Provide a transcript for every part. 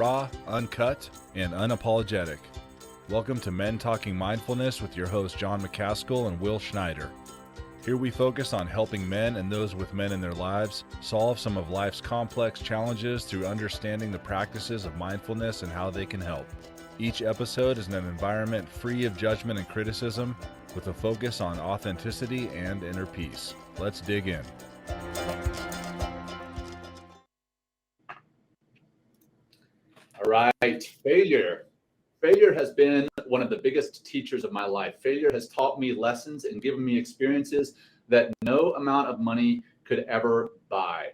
raw, uncut, and unapologetic. Welcome to Men Talking Mindfulness with your hosts John McCaskill and Will Schneider. Here we focus on helping men and those with men in their lives solve some of life's complex challenges through understanding the practices of mindfulness and how they can help. Each episode is in an environment free of judgment and criticism, with a focus on authenticity and inner peace. Let's dig in. All right, failure. Failure has been one of the biggest teachers of my life. Failure has taught me lessons and given me experiences that no amount of money could ever buy.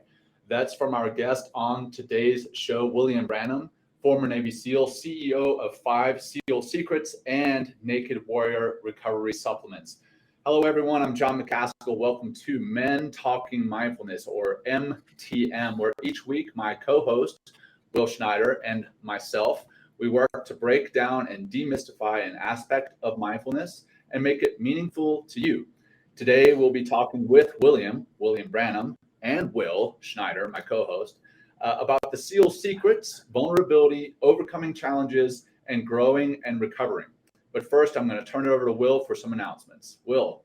That's from our guest on today's show, William Branum, former Navy SEAL, CEO of 5 SEAL Secrets and Naked Warrior Recovery Supplements. Hello, everyone. I'm John McCaskill. Welcome to Men Talking Mindfulness, or MTM, where each week my co-host, Will Schneider, and myself, we work to break down and demystify an aspect of mindfulness and make it meaningful to you. Today, we'll be talking with William Branum, and Will Schneider, my co-host, about the SEAL secrets, vulnerability, overcoming challenges, and growing and recovering. But first, I'm going to turn it over to Will for some announcements. Will,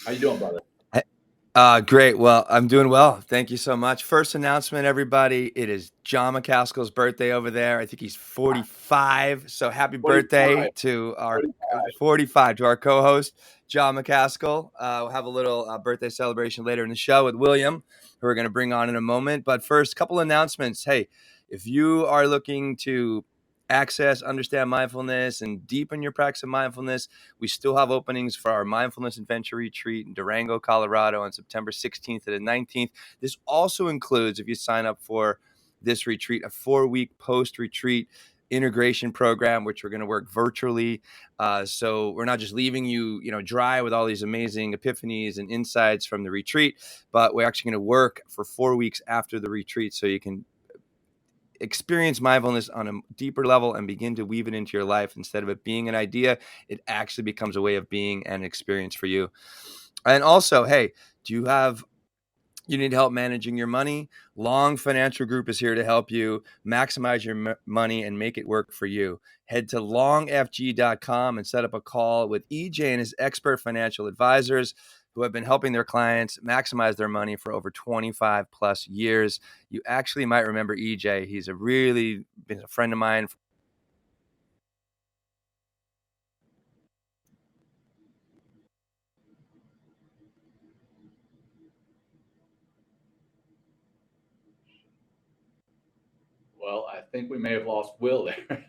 how you doing, brother? Great. Well, I'm doing well. Thank you so much. First announcement, everybody. It is John McCaskill's birthday over there. I think he's 45. So happy 45. birthday to our 45 to our co-host, John McCaskill. We'll have a little birthday celebration later in the show with William, who we're going to bring on in a moment. But first, a couple announcements. Hey, if you are looking to access, understand mindfulness, and deepen your practice of mindfulness, we still have openings for our Mindfulness Adventure Retreat in Durango, Colorado on September 16th to the 19th. This also includes, if you sign up for this retreat, a 4-week post-retreat integration program, which we're going to work virtually. So we're not just leaving you, dry with all these amazing epiphanies and insights from the retreat, but we're actually going to work for 4 weeks after the retreat so you can experience mindfulness on a deeper level and begin to weave it into your life. Instead of it being an idea, it actually becomes a way of being and experience for you. And also, hey, you need help managing your money? Long Financial Group is here to help you maximize your money and make it work for you. Head to longfg.com and set up a call with EJ and his expert financial advisors who have been helping their clients maximize their money for over 25 plus years. You actually might remember EJ. He's been a friend of mine. Well, I think we may have lost Will there.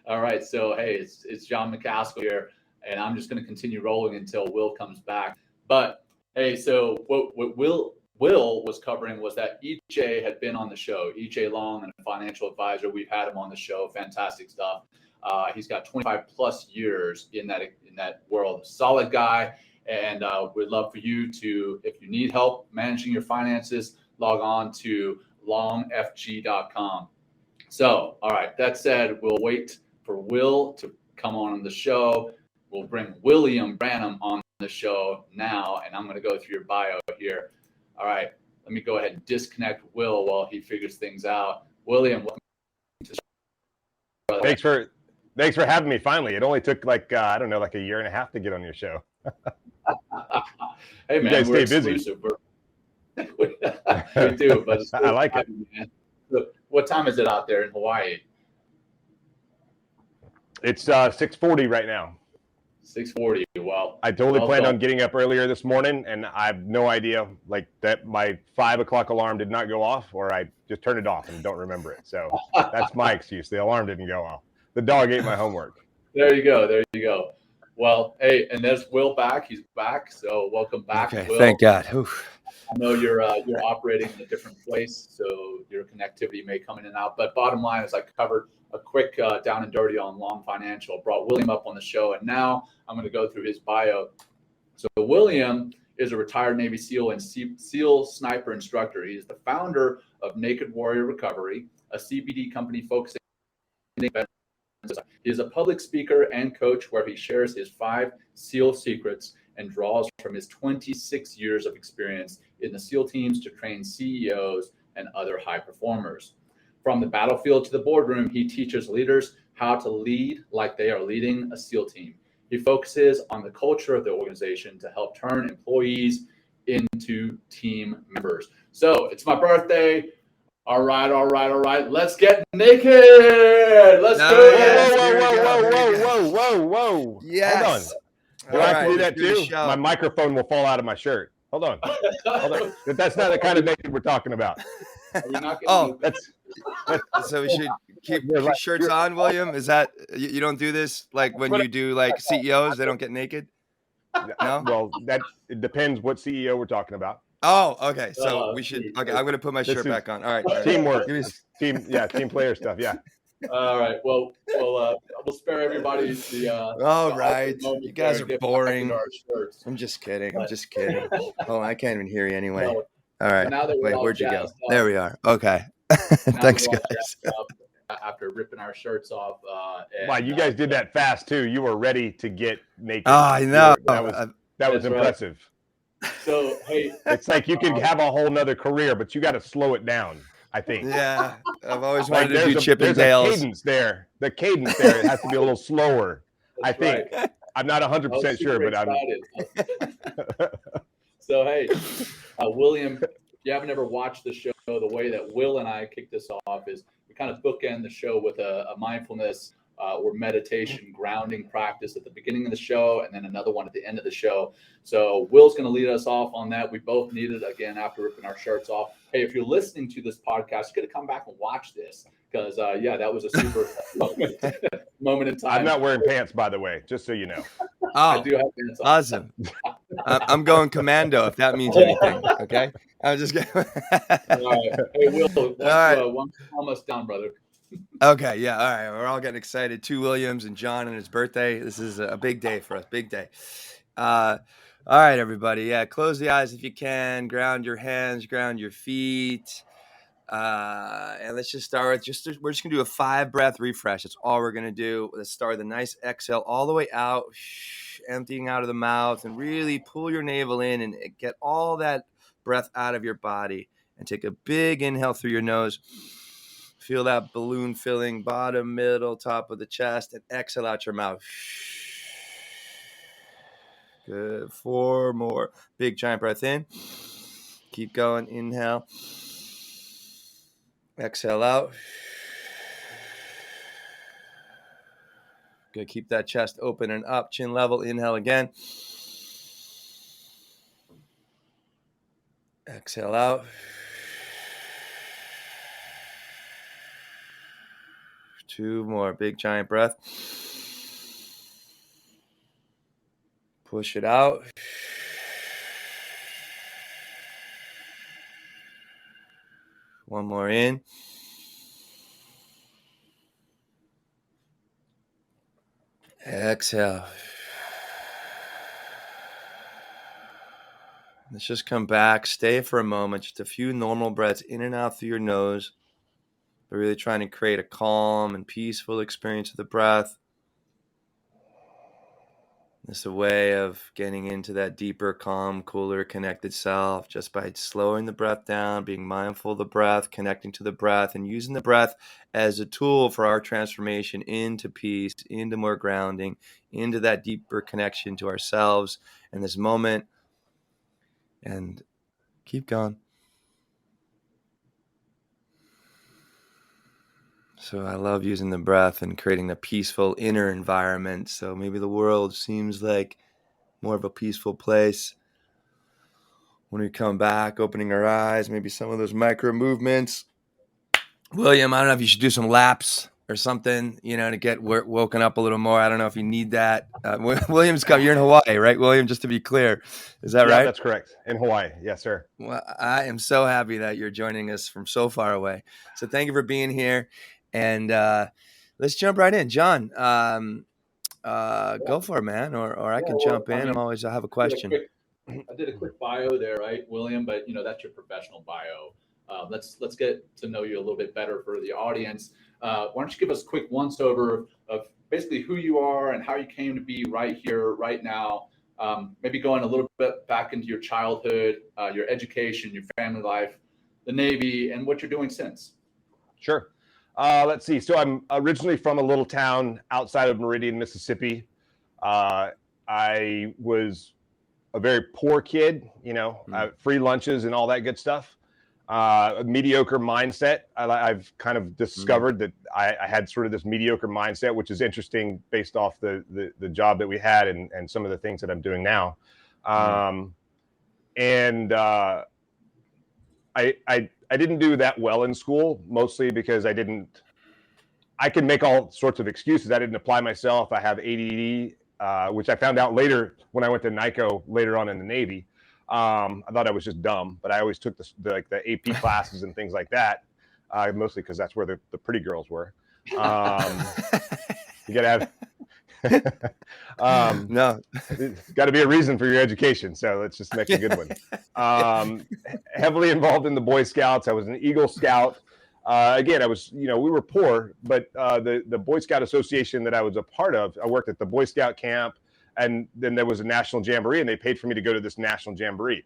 All right, so hey, it's John McCaskill here, and I'm just going to continue rolling until Will comes back. But hey, so what Will was covering was that EJ had been on the show. EJ Long, a financial advisor, we've had him on the show. Fantastic stuff. He's got 25 plus years in that world. Solid guy, and we'd love for you to, if you need help managing your finances, log on to longfg.com. So, all right, that said, we'll wait for Will to come on the show. We'll bring William Branum on the show now, and I'm going to go through your bio here. All right, let me go ahead and disconnect Will while he figures things out. William, welcome to the show. Thanks for having me finally. It only took like a year and a half to get on your show. Hey man, we're exclusive. We do, but it's I like it. Man. So what time is it out there in Hawaii? It's 6:40 right now. 6:40. Well, I totally planned on getting up earlier this morning, and I have no idea that my 5 o'clock alarm did not go off, or I just turned it off and don't remember it. So that's my excuse. The alarm didn't go off. The dog ate my homework. There you go. Well, hey, and there's Will back. He's back. So welcome back, Okay, Will. thank God. Oof. I know you're operating in a different place, so your connectivity may come in and out. But bottom line is I covered a quick down and dirty on Long Financial, brought William up on the show, and now I'm going to go through his bio. So William is a retired Navy SEAL and SEAL sniper instructor. He is the founder of Naked Warrior Recovery, a CBD company focusing on veterans. He is a public speaker and coach where he shares his 5 SEAL secrets and draws from his 26 years of experience in the SEAL teams to train CEOs and other high performers. From the battlefield to the boardroom, he teaches leaders how to lead like they are leading a SEAL team. He focuses on the culture of the organization to help turn employees into team members. So it's my birthday. All right. Let's get naked. Let's go. Yes, here we go. Whoa. Yes. Hold on. Do I have to do that too? My microphone will fall out of my shirt. Hold on. That's not the kind of naked we're talking about. So we should keep shirts on, William? Is that, you don't do this like when you do like CEOs, they don't get naked? No? Well, it depends what CEO we're talking about. Oh, okay. So we should, okay, I'm going to put my shirt back on. All right. Teamwork. Team player stuff. Yeah. All right. Well, we'll spare everybody the. All right. You guys are boring. I'm just kidding. Oh, I can't even hear you anyway. No. All right. Wait, where'd you go? There we are. Okay. Thanks, guys. After ripping our shirts off. Wow, you guys did that fast too. You were ready to get naked. Oh, I know. That was impressive. Right. So, hey. It's like you could have a whole nother career, but you got to slow it down, I think. Yeah. I've always wanted to do Chippendales. There's a cadence there. The cadence there, it has to be a little slower. I think. Right. I'm not 100% sure, but I'm. So, hey, William, if you haven't ever watched the show, the way that Will and I kick this off is we kind of bookend the show with a mindfulness or meditation grounding practice at the beginning of the show, and then another one at the end of the show. So Will's going to lead us off on that. We both need it again after ripping our shirts off. Hey, if you're listening to this podcast, you got to come back and watch this because, that was a super moment in time. I'm not wearing pants, by the way, just so you know. Oh, I do have pants on. Awesome. I'm going commando if that means anything. Okay. I'm just kidding. All right. Hey, Will, one almost down, brother. Okay. Yeah. All right. We're all getting excited. 2 Williams and John and his birthday. This is a big day for us. Big day. All right, everybody. Yeah. Close the eyes if you can. Ground your hands. Ground your feet. And let's just start with we're just going to do a 5-breath refresh. That's all we're going to do. Let's start with a nice exhale all the way out, emptying out of the mouth, and really pull your navel in and get all that breath out of your body. And take a big inhale through your nose. Feel that balloon filling bottom, middle, top of the chest, and exhale out your mouth. Good. 4 more. Big giant breath in. Keep going. Inhale. Exhale out. Good. Keep that chest open and up. Chin level. Inhale again. Exhale out. 2 more. Big giant breath. Push it out. One more in. Exhale. Let's just come back. Stay for a moment. Just a few normal breaths in and out through your nose. But really trying to create a calm and peaceful experience of the breath. It's a way of getting into that deeper, calm, cooler, connected self just by slowing the breath down, being mindful of the breath, connecting to the breath, and using the breath as a tool for our transformation into peace, into more grounding, into that deeper connection to ourselves in this moment. And keep going. So I love using the breath and creating a peaceful inner environment. So maybe the world seems like more of a peaceful place. When we come back, opening our eyes, maybe some of those micro movements. William, I don't know if you should do some laps or something, to get woken up a little more. I don't know if you need that. William's come. You're in Hawaii, right, William? Just to be clear. Is that right? That's correct. In Hawaii. Yes, sir. Well, I am so happy that you're joining us from so far away. So thank you for being here. And let's jump right in. John, go for it, man. Or I can jump in. I have a question. I did a quick bio there, right, William? But, that's your professional bio. Let's get to know you a little bit better for the audience. Why don't you give us a quick once-over of basically who you are and how you came to be right here, right now, maybe going a little bit back into your childhood, your education, your family life, the Navy, and what you're doing since. Sure. Let's see. So I'm originally from a little town outside of Meridian, Mississippi. I was a very poor kid, free lunches and all that good stuff. A mediocre mindset. I've kind of discovered that I had sort of this mediocre mindset, which is interesting based off the job that we had and some of the things that I'm doing now. I didn't do that well in school, mostly because I can make all sorts of excuses. I didn't apply myself. I have ADD, which I found out later when I went to NICO later on in the Navy. I thought I was just dumb, but I always took the AP classes and things like that, mostly because that's where the pretty girls were. You gotta have no, it's got to be a reason for your education. So let's just make a good one. Heavily involved in the Boy Scouts. I was an Eagle Scout. Again, I was, we were poor, but the Boy Scout Association that I was a part of, I worked at the Boy Scout camp. And then there was a national jamboree, and they paid for me to go to this national jamboree.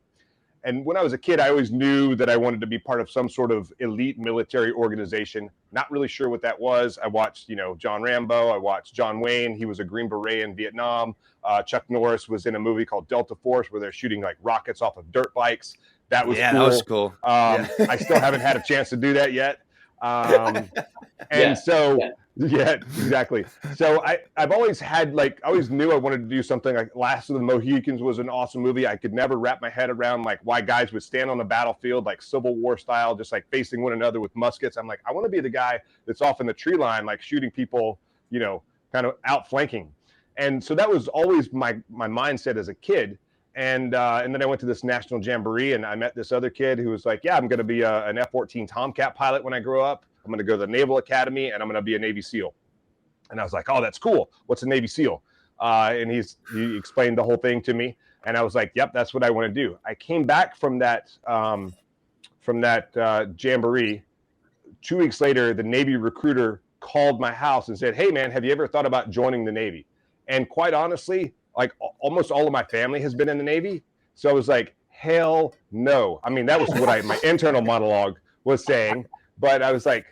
And when I was a kid, I always knew that I wanted to be part of some sort of elite military organization. Not really sure what that was. I watched, John Rambo. I watched John Wayne. He was a Green Beret in Vietnam. Chuck Norris was in a movie called Delta Force where they're shooting like rockets off of dirt bikes. That was cool. That was cool. I still haven't had a chance to do that yet. Yeah, exactly. So I've always had I always knew I wanted to do something like Last of the Mohicans was an awesome movie. I could never wrap my head around why guys would stand on the battlefield like Civil War style, just facing one another with muskets. I'm I want to be the guy that's off in the tree line, shooting people, kind of outflanking. And so that was always my mindset as a kid. And then I went to this national jamboree and I met this other kid who was yeah, I'm going to be an F-14 Tomcat pilot when I grow up. I'm going to go to the Naval Academy and I'm going to be a Navy SEAL. And I was like, oh, that's cool. What's a Navy SEAL? And he explained the whole thing to me. And I was like, yep, that's what I want to do. I came back from that jamboree. 2 weeks later, the Navy recruiter called my house and said, hey, man, have you ever thought about joining the Navy? And quite honestly, almost all of my family has been in the Navy. So I was like, hell no. I mean, that was what my internal monologue was saying. But I was like,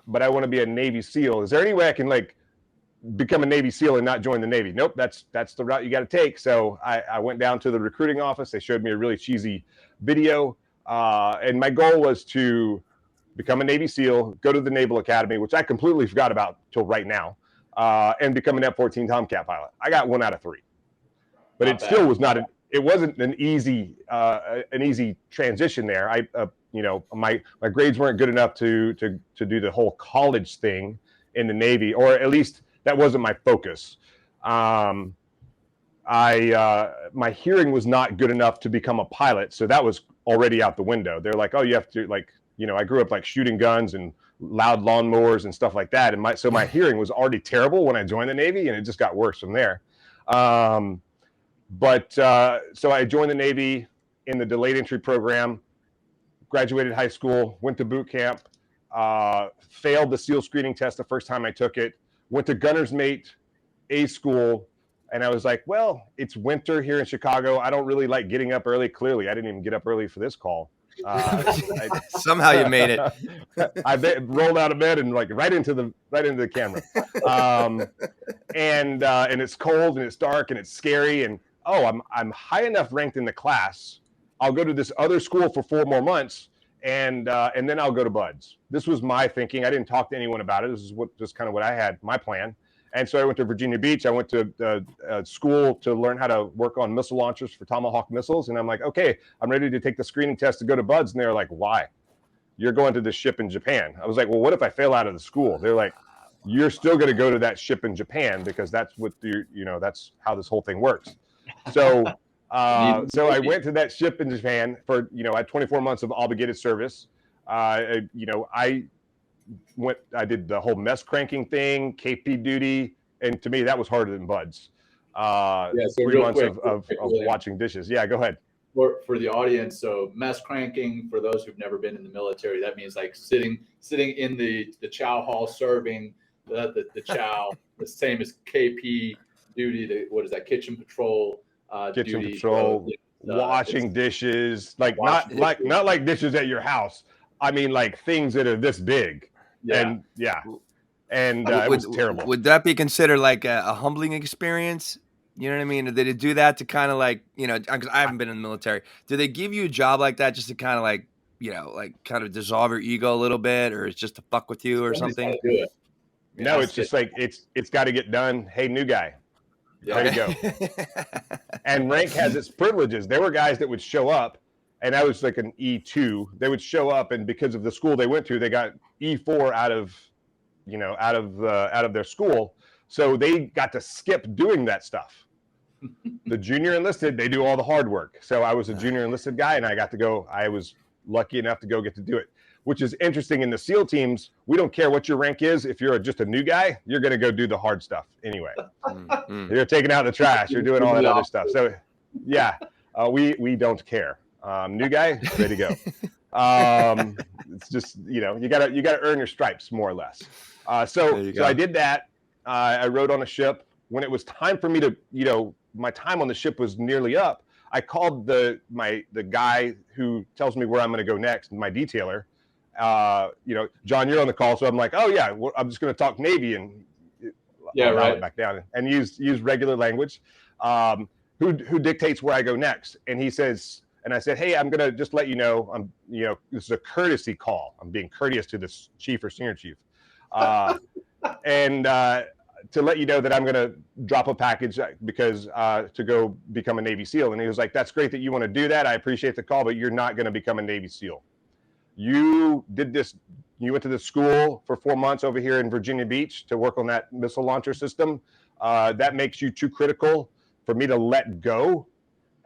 but I want to be a Navy SEAL. Is there any way I can become a Navy SEAL and not join the Navy? Nope, that's the route you got to take. So I went down to the recruiting office. They showed me a really cheesy video. And my goal was to become a Navy SEAL, go to the Naval Academy, which I completely forgot about till right now, and become an F-14 Tomcat pilot. I got 1 out of 3. But it still was not it wasn't an easy transition there. My grades weren't good enough to do the whole college thing in the Navy, or at least that wasn't my focus. My hearing was not good enough to become a pilot, so that was already out the window. They're like, oh, you have to I grew up shooting guns and loud lawnmowers and stuff like that, and my hearing was already terrible when I joined the Navy, and it just got worse from there. So I joined the Navy in the delayed entry program. Graduated high school, went to boot camp, failed the SEAL screening test the first time I took it, went to Gunner's Mate A school, and I was like, well, it's winter here in Chicago. I don't really like getting up early. Clearly, I didn't even get up early for this call. Somehow you made it. I rolled out of bed and right into the camera. And it's cold and it's dark and it's scary. And I'm high enough ranked in the class. I'll go to this other school for 4 more months, and then I'll go to Buds. This was my thinking. I didn't talk to anyone about it. This is just kind of what I had, my plan. And so I went to Virginia Beach. I went to school to learn how to work on missile launchers for Tomahawk missiles. And I'm like, okay, I'm ready to take the screening test to go to Buds. And they're like, why? You're going to this ship in Japan. I was like, well, what if I fail out of the school? They're like, you're still going to go to that ship in Japan because that's what that's how this whole thing works. So I went to that ship in Japan for, I had 24 months of obligated service. I did the whole mess cranking thing, KP duty. And to me, that was harder than Buds. 3 months of watching dishes. Yeah, go ahead. For the audience, so mess cranking, for those who've never been in the military, that means sitting in the chow hall serving the chow, the same as KP duty. What is that? Kitchen patrol. Washing dishes, not like dishes at your house, I mean, like things that are this big. Yeah. And it was terrible. Would that be considered like a humbling experience? You know what I mean? Did they do that to kind of like, because I haven't been in the military. Do they give you a job like that just to kind of like, like kind of dissolve your ego a little bit, or it's just to fuck with you or something? Do it. No, it's just like it's got to get done. Hey, new guy, there you go. And rank has its privileges. There were guys that would show up, and I was like an E2. They would show up, and because of the school they went to, they got E4 out of their school, so they got to skip doing that stuff. The junior enlisted, they do all the hard work. So I was a junior enlisted guy, and I got to go. I was lucky enough to get to do it, which is interesting. In the SEAL teams, we don't care what your rank is. If you're just a new guy, you're going to go do the hard stuff anyway. You're taking out the trash. You're doing all that other stuff. So, yeah, we don't care. New guy, ready to go. It's just you gotta earn your stripes more or less. So I did that. I rode on a ship. When it was time for me to, my time on the ship was nearly up. I called the guy who tells me where I'm going to go next, my detailer. John, you're on the call, so I'm like, oh yeah, I'm just going to talk Navy and right back down and use regular language. Who dictates where I go next? And he says, and I said, hey, I'm going to just let you know, this is a courtesy call. I'm being courteous to this chief or senior chief, and to let you know that I'm going to drop a package because to go become a Navy SEAL. And he was like, that's great that you want to do that. I appreciate the call, but you're not going to become a Navy SEAL. You did this. You went to the school for 4 months over here in Virginia Beach to work on that missile launcher system. That makes you too critical for me to let go.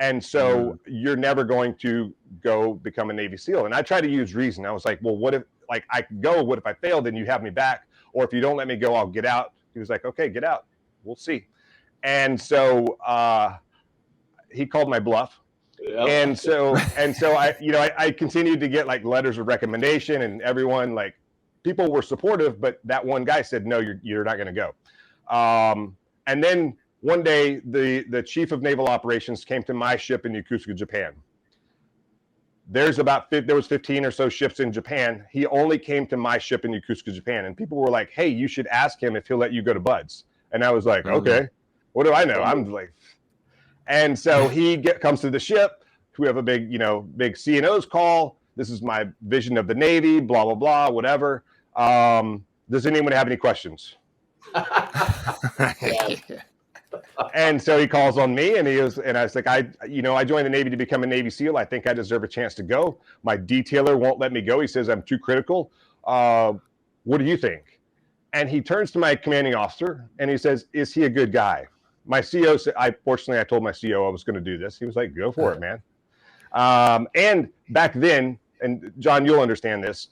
And so you're never going to go become a Navy SEAL. And I tried to use reason. I was like, well, what if I could go? What if I fail? Then you have me back. Or if you don't let me go, I'll get out. He was like, okay, get out. We'll see. And so he called my bluff. Yep. And so I continued to get like letters of recommendation, and everyone, like, people were supportive, but that one guy said, no, you're not going to go. And then one day the chief of naval operations came to my ship in Yokosuka, Japan. There was 15 or so ships in Japan. He only came to my ship in Yokosuka, Japan. And people were like, hey, you should ask him if he'll let you go to Bud's. And I was like, okay, what do I know? I'm like, and so he comes to the ship. We have a big C&O's call. This is my vision of the Navy, blah, blah, blah, whatever. Does anyone have any questions? And so he calls on me, and I was like, I joined the Navy to become a Navy SEAL. I think I deserve a chance to go. My detailer won't let me go. He says I'm too critical. What do you think? And he turns to my commanding officer and he says, is he a good guy? My CO said, I told my CO I was going to do this. He was like, go for it, man. And back then, and John, you'll understand this.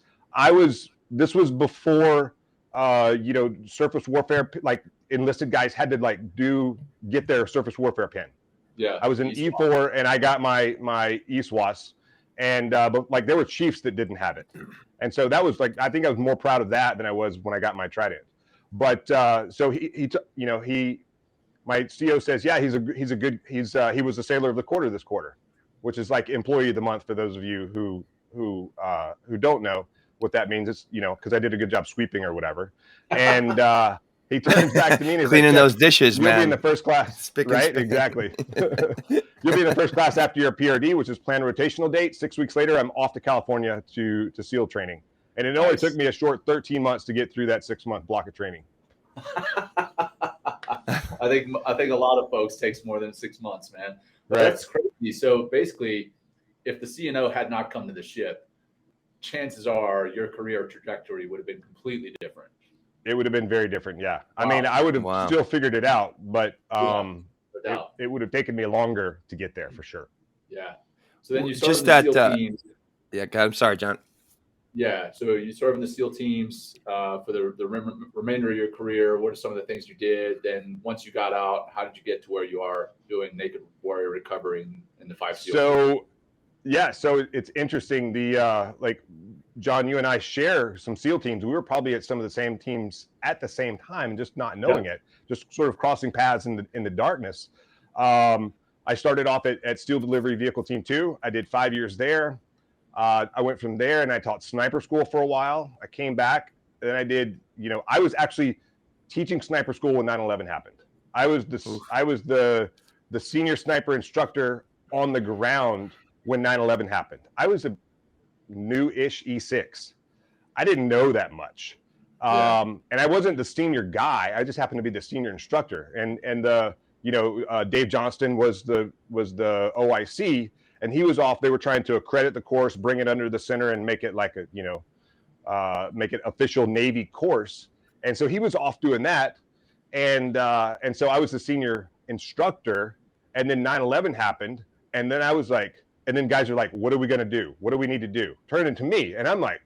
This was before, surface warfare, like enlisted guys had to get their surface warfare pin. Yeah. I was in E4 and I got my ESWAS, and but like there were chiefs that didn't have it. And so that was like, I think I was more proud of that than I was when I got my Trident. But so my CO says, yeah, he was the sailor of the quarter this quarter, which is like employee of the month for those of you who don't know what that means. It's, because I did a good job sweeping or whatever. And he turns back to me and he's cleaning like, those dishes, man. You'll be in the first class, right? Exactly. You'll be in the first class after your PRD, which is planned rotational date. 6 weeks later, I'm off to California to SEAL training. And it only took me a short 13 months to get through that 6-month block of training. I think a lot of folks takes more than 6 months, man. But that's crazy. So basically, if the C&O had not come to the ship, chances are your career trajectory would have been completely different. It would have been very different, yeah. Wow. I mean, I would have still figured it out, but it would have taken me longer to get there for sure. Yeah. So then you serve in the SEAL teams. Yeah, I'm sorry, John. Yeah. So you serve in the SEAL teams for the remainder of your career. What are some of the things you did? Then once you got out, how did you get to where you are doing Naked Warrior Recovering in the 5 SEAL teams? So it's interesting. Like John, you and I share some SEAL teams. We were probably at some of the same teams at the same time, and just not knowing it, just sort of crossing paths in the darkness. I started off at Steel Delivery Vehicle Team 2. I did 5 years there. I went from there and I taught sniper school for a while. I came back and I did, I was actually teaching sniper school when 9/11 happened. I was the senior sniper instructor on the ground when 9/11 happened. I was a new-ish E6. I didn't know that much. And I wasn't the senior guy. I just happened to be the senior instructor. And Dave Johnston was the OIC, and he was off. They were trying to accredit the course, bring it under the center, and make it like make it official Navy course. And so he was off doing that. And so I was the senior instructor, and then 9/11 happened. And then I was like, and then guys are like, what are we going to do? What do we need to do? Turn it to me. And I'm like,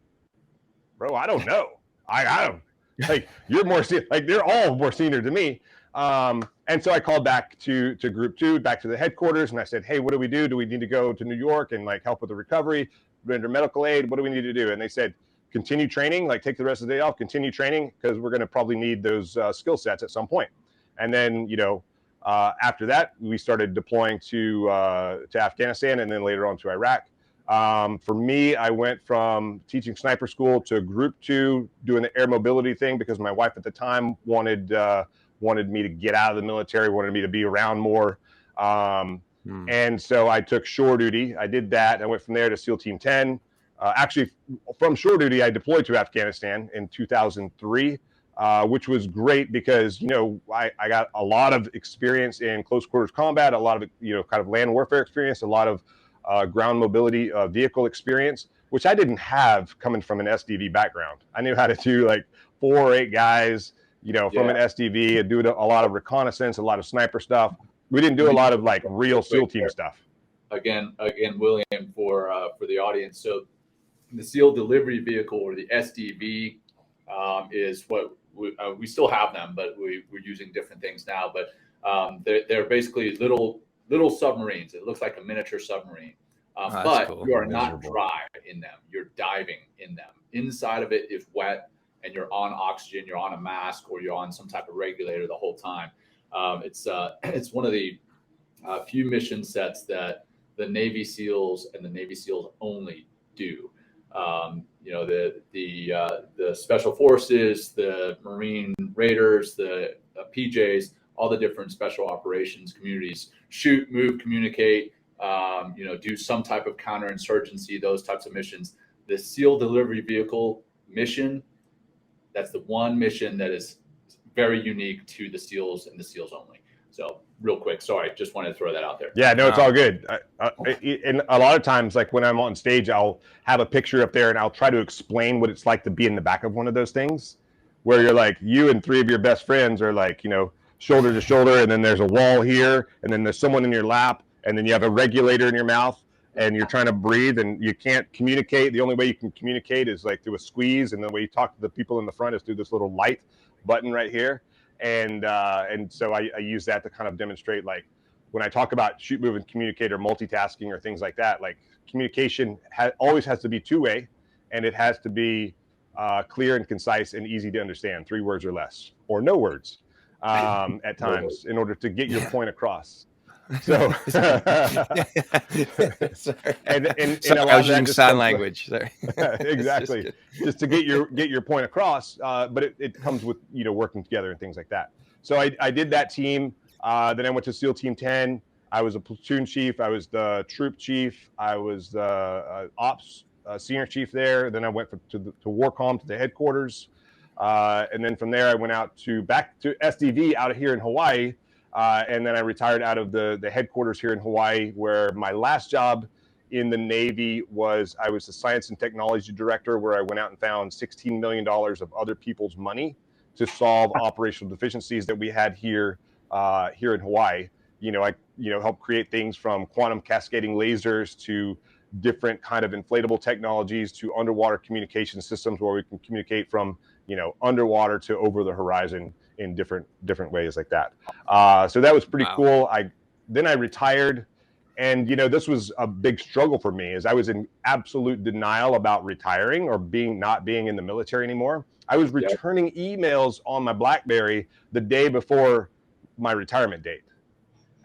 bro, I don't know. I don't, like, you're more, like, they're all more senior to me. And so I called back to group 2, back to the headquarters. And I said, hey, what do we do? Do we need to go to New York and like help with the recovery, render medical aid? What do we need to do? And they said, continue training, like take the rest of the day off, continue training, because we're going to probably need those skill sets at some point. And then, after that, we started deploying to Afghanistan and then later on to Iraq. For me, I went from teaching sniper school to group 2, doing the air mobility thing because my wife at the time wanted me to get out of the military, wanted me to be around more. And so I took shore duty. I did that. I went from there to SEAL Team 10. Actually, from shore duty, I deployed to Afghanistan in 2003. Which was great because, I got a lot of experience in close quarters combat, a lot of, kind of land warfare experience, a lot of ground mobility vehicle experience, which I didn't have coming from an SDV background. I knew how to do like 4 or 8 guys, from an SDV and do a lot of reconnaissance, a lot of sniper stuff. We didn't do a lot of like real SEAL team stuff. Again, William, for the audience. So the SEAL delivery vehicle, or the SDV, is what we still have them, but we're using different things now. But they're basically little submarines. It looks like a miniature submarine, but cool. You are not dry in them. You're diving in them. Inside of it is wet, and you're on oxygen. You're on a mask, or you're on some type of regulator the whole time. It's one of the few mission sets that the Navy SEALs and the Navy SEALs only do. The special forces, the Marine Raiders, the PJs, all the different special operations communities shoot, move, communicate, do some type of counterinsurgency, those types of missions. The SEAL delivery vehicle mission, that's the one mission that is very unique to the SEALs and the SEALs only. So real quick, sorry, just wanted to throw that out there. Yeah, no, it's all good. And a lot of times, like when I'm on stage, I'll have a picture up there and I'll try to explain what it's like to be in the back of one of those things, where you're like, you and 3 of your best friends are like, shoulder to shoulder, and then there's a wall here, and then there's someone in your lap, and then you have a regulator in your mouth, and you're trying to breathe, and you can't communicate. The only way you can communicate is like through a squeeze, and the way you talk to the people in the front is through this little light button right here. And so I use that to kind of demonstrate, like, when I talk about shoot, move, and communicate, or multitasking, or things like that, like communication always has to be 2-way, and it has to be clear and concise and easy to understand, 3 words or less, or no words at times, in order to get your point across. So, and a lot of that just sign language. Sorry. Exactly, just to get your point across. But it comes with working together and things like that. So I did that team. Then I went to SEAL Team 10. I was a platoon chief. I was the troop chief. I was the ops senior chief there. Then I went to WARCOM, to the headquarters, and then from there I went back to SDV out of here in Hawaii. And then I retired out of the headquarters here in Hawaii, where my last job in the Navy was I was the science and technology director, where I went out and found $16 million of other people's money to solve operational deficiencies that we had here in Hawaii. I helped create things from quantum cascading lasers to different kind of inflatable technologies to underwater communication systems, where we can communicate from underwater to over the horizon in different ways like that. So that was pretty cool. Then I retired, and this was a big struggle for me, as I was in absolute denial about retiring or not being in the military anymore. I was returning emails on my BlackBerry the day before my retirement date.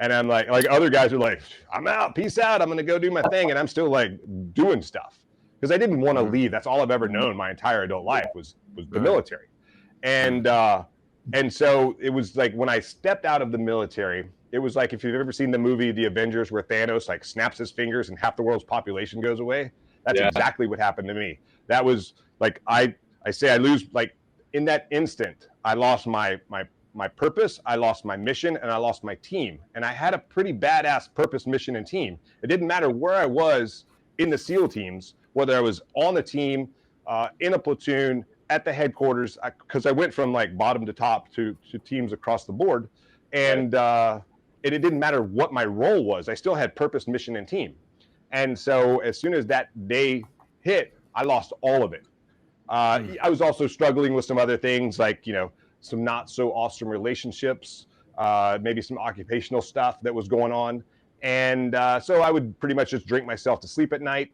And I'm like other guys are like, I'm out, peace out, I'm going to go do my thing. And I'm still like doing stuff. because I didn't want to leave. That's all I've ever known my entire adult life was the military. And so it was like when I stepped out of the military, it was like if you've ever seen the movie The Avengers where Thanos like snaps his fingers and half the world's population goes away. That's exactly what happened to me. That was like I lose, like in that instant, I lost my purpose, I lost my mission, and I lost my team. And I had a pretty badass purpose, mission, and team. It didn't matter where I was in the SEAL teams, whether I was on the team, in a platoon, at the headquarters, because I went from like bottom to top to teams across the board. And it didn't matter what my role was. I still had purpose, mission, and team. And so as soon as that day hit, I lost all of it. I was also struggling with some other things, like, some not so awesome relationships, maybe some occupational stuff that was going on. And so I would pretty much just drink myself to sleep at night.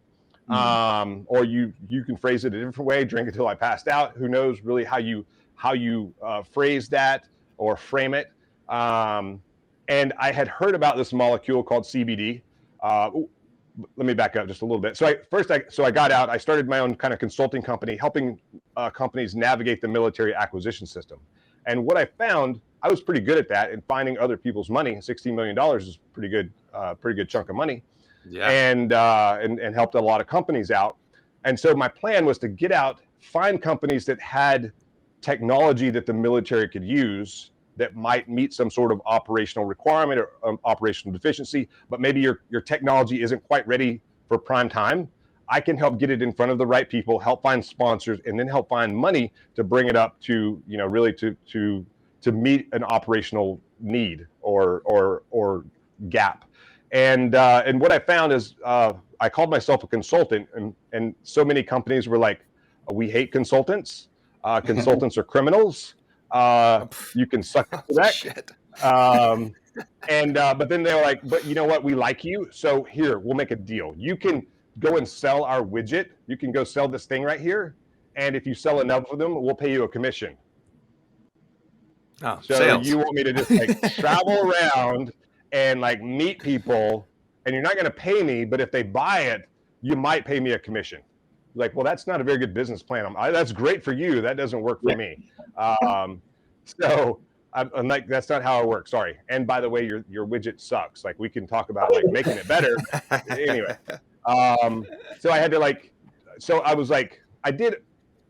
Or you can phrase it a different way, drink until I passed out. Who knows really how you phrase that or frame it. And I had heard about this molecule called CBD. Let me back up just a little bit. So I got out. I started my own kind of consulting company, helping companies navigate the military acquisition system. And what I found, I was pretty good at that, and finding other people's money. $16 million is pretty good chunk of money. Yeah. And helped a lot of companies out. And so my plan was to get out, find companies that had technology that the military could use that might meet some sort of operational requirement or operational deficiency, but maybe your technology isn't quite ready for prime time. I can help get it in front of the right people, help find sponsors, and then help find money to bring it up to, really to meet an operational need or gap. And what I found is I called myself a consultant, and so many companies were like, we hate consultants. Consultants are criminals. You can suck that. But then they're like, but you know what? We like you. So here, we'll make a deal. You can go and sell our widget. You can go sell this thing right here. And if you sell enough of them, we'll pay you a commission. Oh, so sales. You want me to just like travel around and like meet people, and you're not going to pay me, but if they buy it, you might pay me a commission. Like, well, that's not a very good business plan. That's great for you. That doesn't work for me. So I'm like, that's not how it works. Sorry. And by the way, your widget sucks. Like, we can talk about like making it better. Anyway. So I had to I was like, I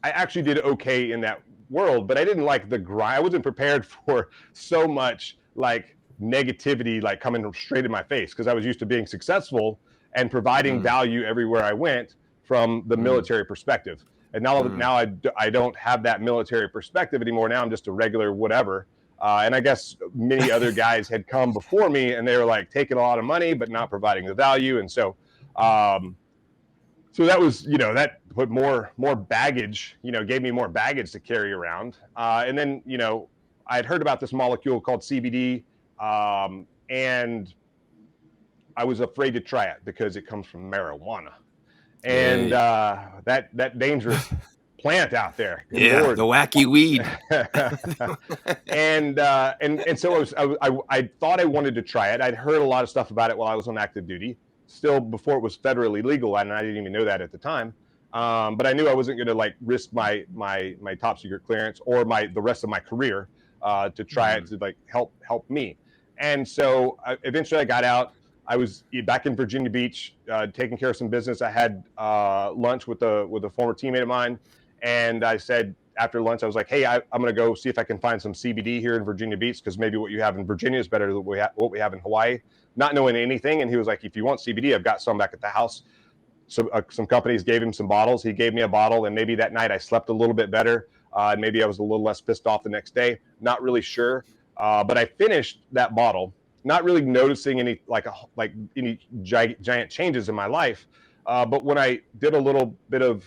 actually did okay in that world, but I didn't like the grind. I wasn't prepared for so much like negativity, like coming straight in my face, because I was used to being successful and providing value everywhere I went from the military perspective. And now I don't have that military perspective anymore. Now I'm just a regular whatever. And I guess many other guys had come before me, and they were like taking a lot of money, but not providing the value. And so, so that was, that put more baggage, gave me more baggage to carry around. And then, I had heard about this molecule called CBD, and I was afraid to try it because it comes from marijuana. And that dangerous plant out there. Yeah, Lord. The wacky weed. and so I thought I wanted to try it. I'd heard a lot of stuff about it while I was on active duty, still before it was federally legal, and I didn't even know that at the time. But I knew I wasn't going to like risk my top secret clearance or the rest of my career to try it to like help me. And so eventually I got out. I was back in Virginia Beach, taking care of some business. I had lunch with a former teammate of mine, and I said after lunch, I was like, "Hey, I'm going to go see if I can find some CBD here in Virginia Beach, because maybe what you have in Virginia is better than what we have in Hawaii." Not knowing anything, and he was like, "If you want CBD, I've got some back at the house." So some companies gave him some bottles. He gave me a bottle, and maybe that night I slept a little bit better, and maybe I was a little less pissed off the next day. Not really sure, but I finished that bottle, not really noticing any any giant changes in my life. But when I did a little bit of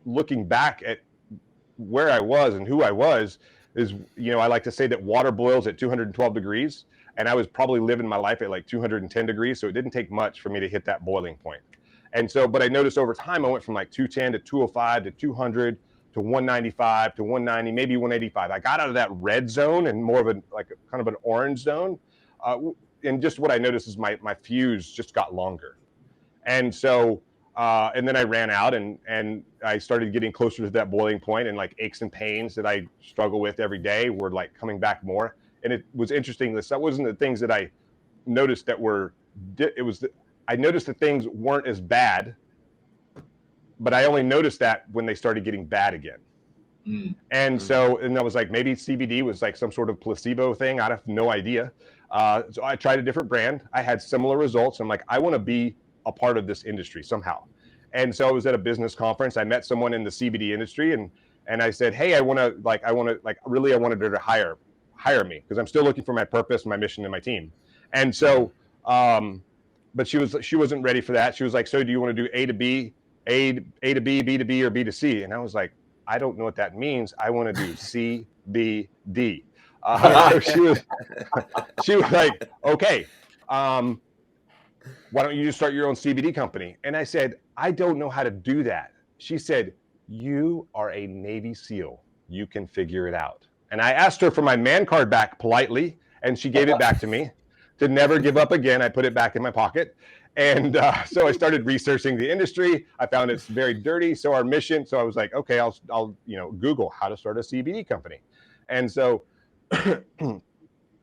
looking back at where I was and who I was, is, I like to say that water boils at 212 degrees, and I was probably living my life at like 210 degrees. So it didn't take much for me to hit that boiling point. And so, but I noticed over time, I went from like 210 to 205 to 200 to 195 to 190, maybe 185. I got out of that red zone and more of kind of an orange zone. And just what I noticed is my fuse just got longer. And so and then I ran out and I started getting closer to that boiling point, and like aches and pains that I struggle with every day were like coming back more. And it was interesting. That wasn't the things that I noticed that were, I noticed that things weren't as bad, but I only noticed that when they started getting bad again. And so, and I was like, maybe CBD was like some sort of placebo thing. I have no idea. So I tried a different brand. I had similar results. I'm like, I want to be a part of this industry somehow. And so I was at a business conference. I met someone in the CBD industry, and I said, hey, I wanted her to hire me, because I'm still looking for my purpose, my mission, and my team. And so, but she wasn't ready for that. She was like, so do you want to do A to B, B to B, or B to C? And I was like, I don't know what that means. I want to do C, B, D. So she was like, okay, why don't you just start your own CBD company? And I said, I don't know how to do that. She said, you are a Navy SEAL. You can figure it out. And I asked her for my man card back politely, and she gave it back to me. To never give up again, I put it back in my pocket. And so I started researching the industry. I found it's very dirty. So our mission, so I was like, okay, I'll Google how to start a CBD company. And so,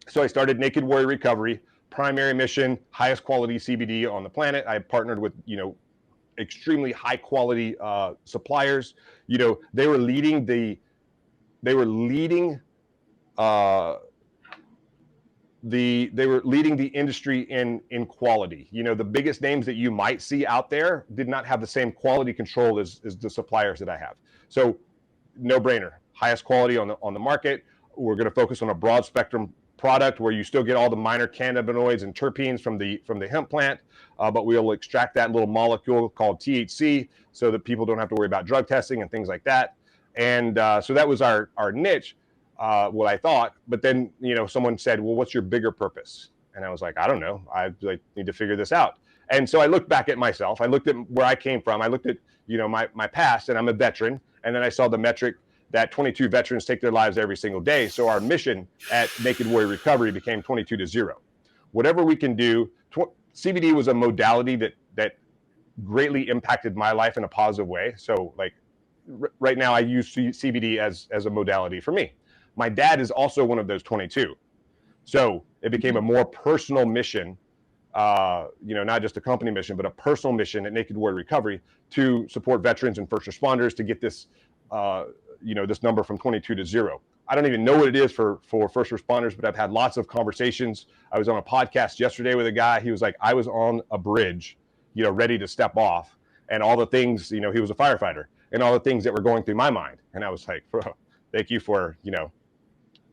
so I started Naked Warrior Recovery. Primary mission, highest quality CBD on the planet. I partnered with, extremely high quality suppliers. They were leading the industry in quality. The biggest names that you might see out there did not have the same quality control as the suppliers that I have. So no brainer, highest quality on the market. We're going to focus on a broad spectrum product where you still get all the minor cannabinoids and terpenes from the hemp plant, but we'll extract that little molecule called THC so that people don't have to worry about drug testing and things like that. And so that was our niche, what I thought. But then, someone said, well, what's your bigger purpose? And I was like, I don't know. I need to figure this out. And so I looked back at myself. I looked at where I came from. I looked at, my past, and I'm a veteran. And then I saw the metric that 22 veterans take their lives every single day. So our mission at Naked Warrior Recovery became 22-0. Whatever we can do, CBD was a modality that greatly impacted my life in a positive way. So like right now I use CBD as a modality for me. My dad is also one of those 22. So it became a more personal mission, not just a company mission, but a personal mission at Naked Warrior Recovery to support veterans and first responders to get this, this number from 22-0. I don't even know what it is for first responders, but I've had lots of conversations. I was on a podcast yesterday with a guy. He was like, I was on a bridge, ready to step off, and all the things, he was a firefighter, and all the things that were going through my mind. And I was like, bro, thank you for,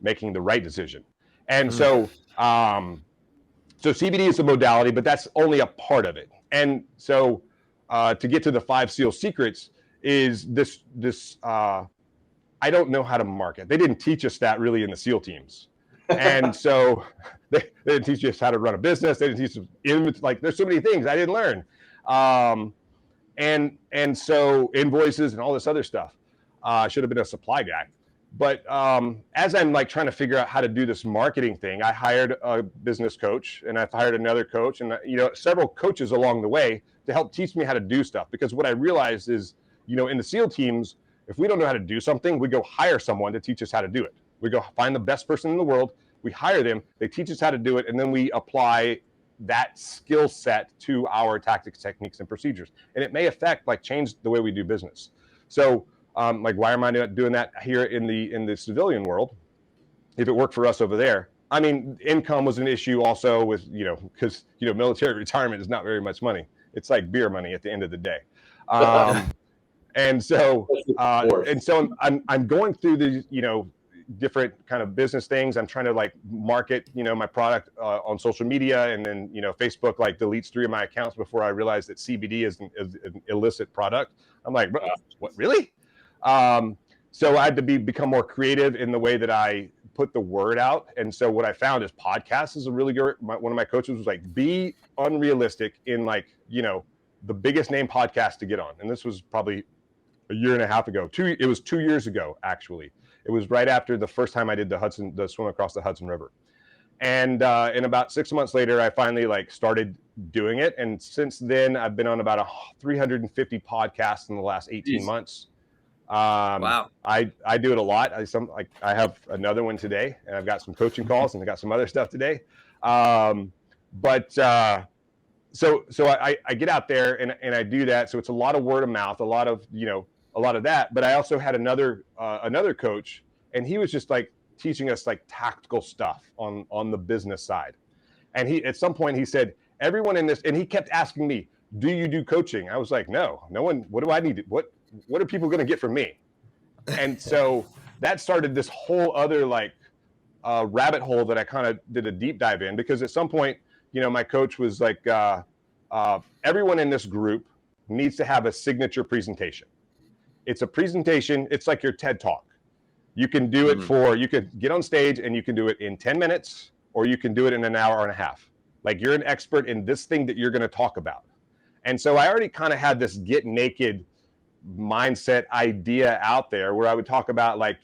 making the right decision. And so CBD is a modality, but that's only a part of it. And so to get to the 5 SEAL secrets is this I don't know how to market. They didn't teach us that really in the SEAL teams. And so they didn't teach us how to run a business. They didn't teach us, there's so many things I didn't learn. And so invoices and all this other stuff. Should have been a supply guy. But as I'm trying to figure out how to do this marketing thing, I hired a business coach, and I've hired another coach, and several coaches along the way to help teach me how to do stuff. Because what I realized is, in the SEAL teams, if we don't know how to do something, we go hire someone to teach us how to do it. We go find the best person in the world, we hire them, they teach us how to do it, and then we apply that skill set to our tactics, techniques, and procedures. And it may affect, change the way we do business. So, why am I not doing that here in the civilian world? If it worked for us over there, I mean, income was an issue also with, because, military retirement is not very much money. It's like beer money at the end of the day. And so I'm going through these, different kind of business things. I'm trying to market, my product on social media, and then, Facebook deletes 3 of my accounts before I realize that CBD is an illicit product. I'm like, what, really? So I had to become more creative in the way that I put the word out. And so what I found is podcasts is a really good, one of my coaches was like, be unrealistic in the biggest name podcast to get on. And this was probably a year and a half ago. It was 2 years ago, actually. It was right after the first time I did the swim across the Hudson River. And about 6 months later, I finally like started doing it. And since then, I've been on about 350 podcasts in the last 18 months. Wow. I do it a lot. I have another one today, and I've got some coaching calls, and I got some other stuff today. So I get out there and I do that. So it's a lot of word of mouth, a lot of that. But I also had another coach, and he was just like teaching us like tactical stuff on the business side. And he, at some point he said, everyone in this, and he kept asking me, do you do coaching? I was like, no one, what do I need? What are people going to get from me? And so that started this whole other like rabbit hole that I kind of did a deep dive in, because at some point, my coach was like, everyone in this group needs to have a signature presentation. It's a presentation. It's like your TED Talk. You can do it you could get on stage and you can do it in 10 minutes, or you can do it in an hour and a half. Like, you're an expert in this thing that you're going to talk about. And so I already kind of had this get naked mindset idea out there, where I would talk about like,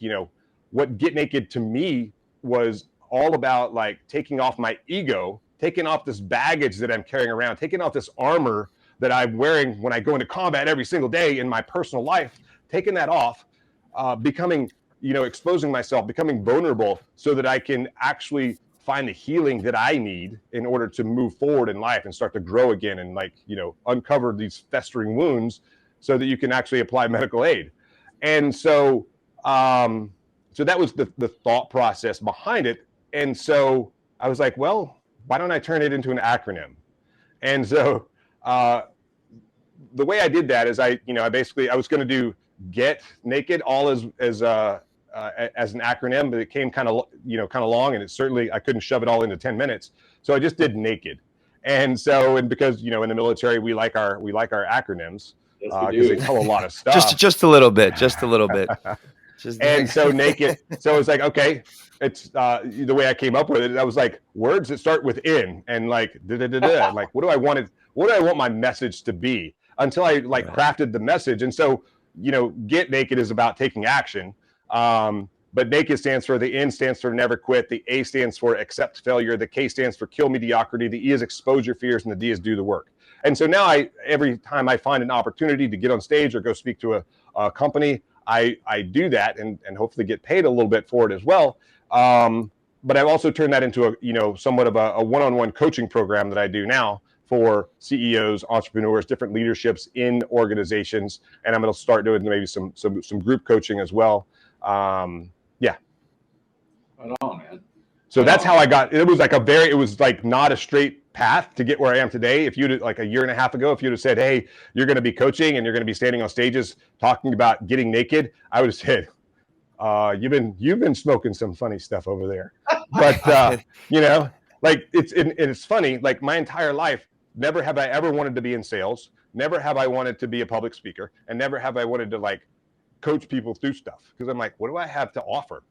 what get naked to me was all about, like taking off my ego, taking off this baggage that I'm carrying around, taking off this armor that I'm wearing when I go into combat every single day in my personal life, taking that off, becoming, exposing myself, becoming vulnerable, so that I can actually find the healing that I need in order to move forward in life and start to grow again, and like, uncover these festering wounds so that you can actually apply medical aid. And so, so that was the thought process behind it. And so I was like, well, why don't I turn it into an acronym? And so the way I did that is I was going to do Get Naked all as an acronym, but it came kind of long, and I couldn't shove it all into 10 minutes. So I just did Naked. And so, and because, in the military, we like our acronyms, because they tell a lot of stuff. Just a little bit. And so Naked. So it's like, okay, it's the way I came up with it. I was like, words that start with in, and like like, what do I want my message to be, until I crafted the message. And so, Get Naked is about taking action. But Naked stands for, the N stands for never quit. The A stands for accept failure. The K stands for kill mediocrity. The E is expose your fears, and the D is do the work. And so now every time I find an opportunity to get on stage or go speak to a company, I do that, and hopefully get paid a little bit for it as well. But I've also turned that into somewhat of a one-on-one coaching program that I do now for CEOs, entrepreneurs, different leaderships in organizations. And I'm going to start doing maybe some group coaching as well. Yeah. Right on, man. So that's how I got, it was like not a straight path to get where I am today. If you'd, like a year and a half ago, if you'd have said, hey, you're going to be coaching and you're going to be standing on stages talking about getting naked, I would have said, you've been smoking some funny stuff over there. But, like it's funny, like my entire life, never have I ever wanted to be in sales. Never have I wanted to be a public speaker, and never have I wanted to like coach people through stuff. Because I'm like, what do I have to offer?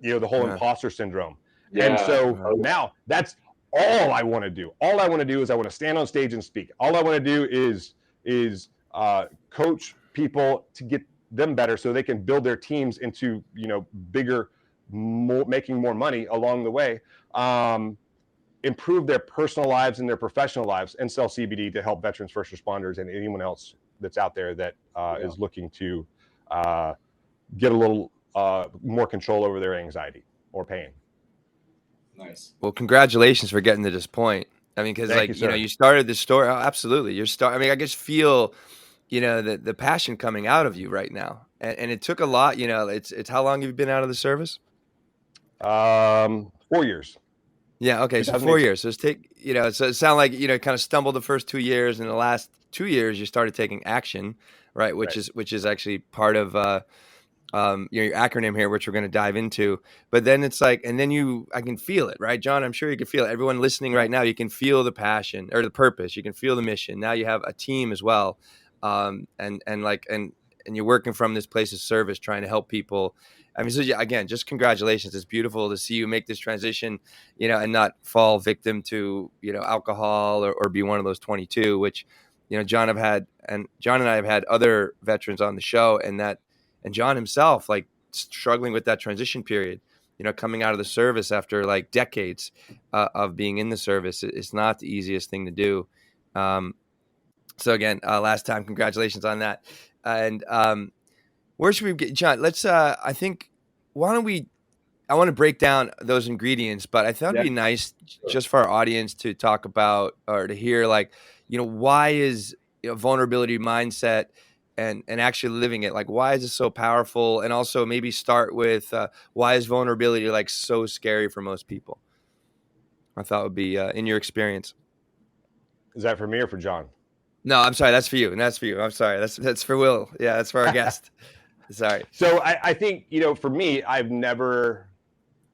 The whole imposter syndrome. Yeah. And so now that's all I want to do. All I want to do is I want to stand on stage and speak. All I want to do is coach people to get them better, so they can build their teams into, bigger, making more money along the way, improve their personal lives and their professional lives, and sell CBD to help veterans, first responders, and anyone else that's out there that is looking to get a little more control over their anxiety or pain. Nice. Well, congratulations for getting to this point. I mean, because you started this story. Oh, absolutely. I mean, I just feel, the passion coming out of you right now. And it took a lot, it's how long have you been out of the service? 4 years. Yeah. Okay. So 4 years. So so it sounded like, kind of stumbled the first 2 years, and the last 2 years you started taking action, right? Which is actually part of, your acronym here, which we're going to dive into. But then it's like, and then I can feel it, right, John? I'm sure you can feel it. Everyone listening right now, you can feel the passion or the purpose. You can feel the mission. Now you have a team as well. And you're working from this place of service, trying to help people. I mean, so again, just congratulations. It's beautiful to see you make this transition, and not fall victim to, alcohol or be one of those 22, which, John and I have had other veterans on the show, and John himself, like, struggling with that transition period. coming out of the service after like decades of being in the service. It's not the easiest thing to do. So again, last time, congratulations on that. And where should we get, John? Let's, I think, I want to break down those ingredients, but I thought it'd be nice just for our audience to talk about or to hear, like, why is vulnerability mindset and actually living it, like, why is it so powerful? And also maybe start with why is vulnerability like so scary for most people? I thought would be in your experience. Is that for me or for John? No, I'm sorry. That's for you. And that's for you. I'm sorry. That's for Will. Yeah, that's for our guest. Sorry. So I think, for me, I've never,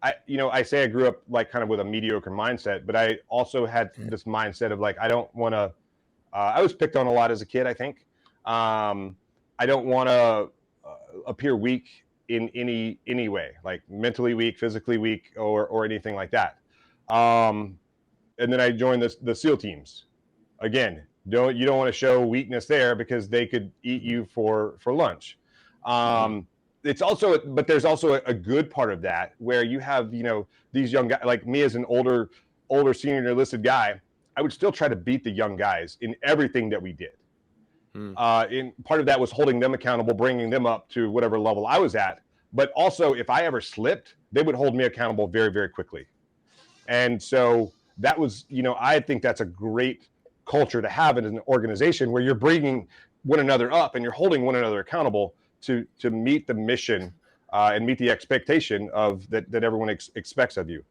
I say I grew up like kind of with a mediocre mindset, but I also had this mindset of like, I don't want to, I was picked on a lot as a kid, I think. I don't want to appear weak in any way, like mentally weak, physically weak, or anything like that. And then I joined the SEAL teams. Again, you don't want to show weakness there because they could eat you for lunch. It's also, but there's also a good part of that where you have, these young guys like me as an older senior enlisted guy. I would still try to beat the young guys in everything that we did. In part of that was holding them accountable, bringing them up to whatever level I was at. But also, if I ever slipped, they would hold me accountable very, very quickly. And so that was, I think that's a great culture to have in an organization where you're bringing one another up and you're holding one another accountable to meet the mission and meet the expectation of that everyone expects of you.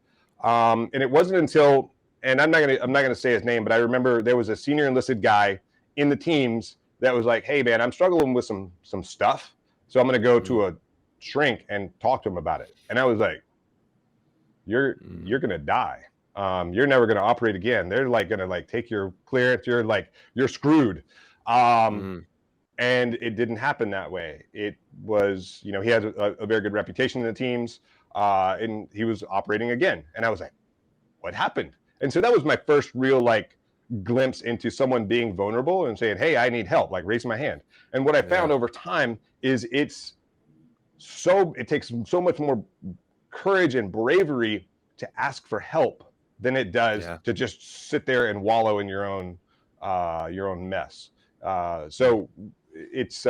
And it wasn't until, and I'm not gonna say his name, but I remember there was a senior enlisted guy in the teams that was like, "Hey man, I'm struggling with some stuff, so I'm gonna go to a shrink and talk to him about it." And I was like, "You're gonna die. You're never gonna operate again. They're like gonna like take your clearance. You're screwed." And it didn't happen that way. It was, he had a very good reputation in the teams, and he was operating again. And I was like, "What happened?" And so that was my first real like glimpse into someone being vulnerable and saying, "Hey, I need help," like raising my hand. And what I found over time is it takes so much more courage and bravery to ask for help than it does to just sit there and wallow in your own mess. So it's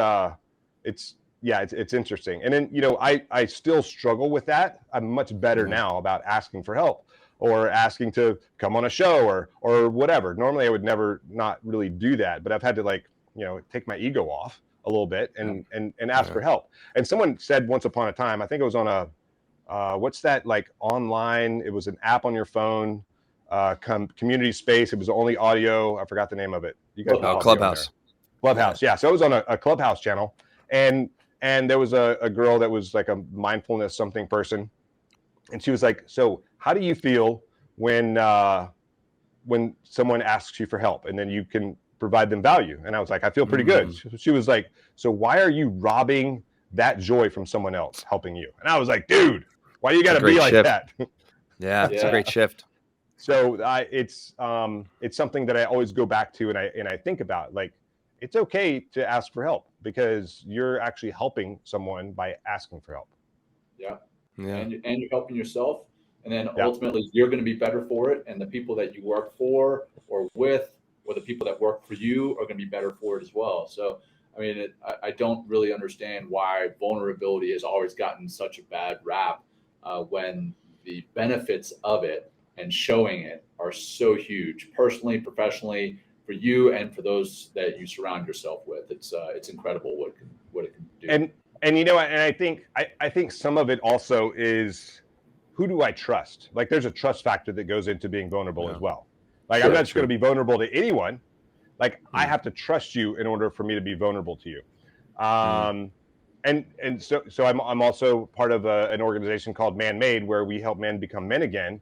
interesting. And then, I still struggle with that. I'm much better now about asking for help or asking to come on a show or whatever. Normally I would never not really do that, but I've had to take my ego off a little bit and ask for help. And someone said once upon a time, I think it was on a, what's that, like online, it was an app on your phone, community space. It was only audio. I forgot the name of it. You guys know Clubhouse. Clubhouse. Yeah. So I was on a Clubhouse channel and there was a girl that was like a mindfulness something person. And she was like, "So how do you feel when someone asks you for help and then you can provide them value?" And I was like, "I feel pretty good." She was like, "So why are you robbing that joy from someone else helping you?" And I was like, "Dude, why you got to be like that?" Yeah, it's a great shift. So it's something that I always go back to and I think about, like, it's okay to ask for help because you're actually helping someone by asking for help. Yeah. And you're helping yourself. And then ultimately you're going to be better for it. And the people that you work for or with, or the people that work for you are going to be better for it as well. So, I mean, I don't really understand why vulnerability has always gotten such a bad rap when the benefits of it and showing it are so huge, personally, professionally, for you and for those that you surround yourself with. It's incredible what it can do. And I think some of it also is, who do I trust? Like there's a trust factor that goes into being vulnerable as well. Like I'm not just going to be vulnerable to anyone. Like I have to trust you in order for me to be vulnerable to you. And so I'm also part of an organization called Man Made, where we help men become men again.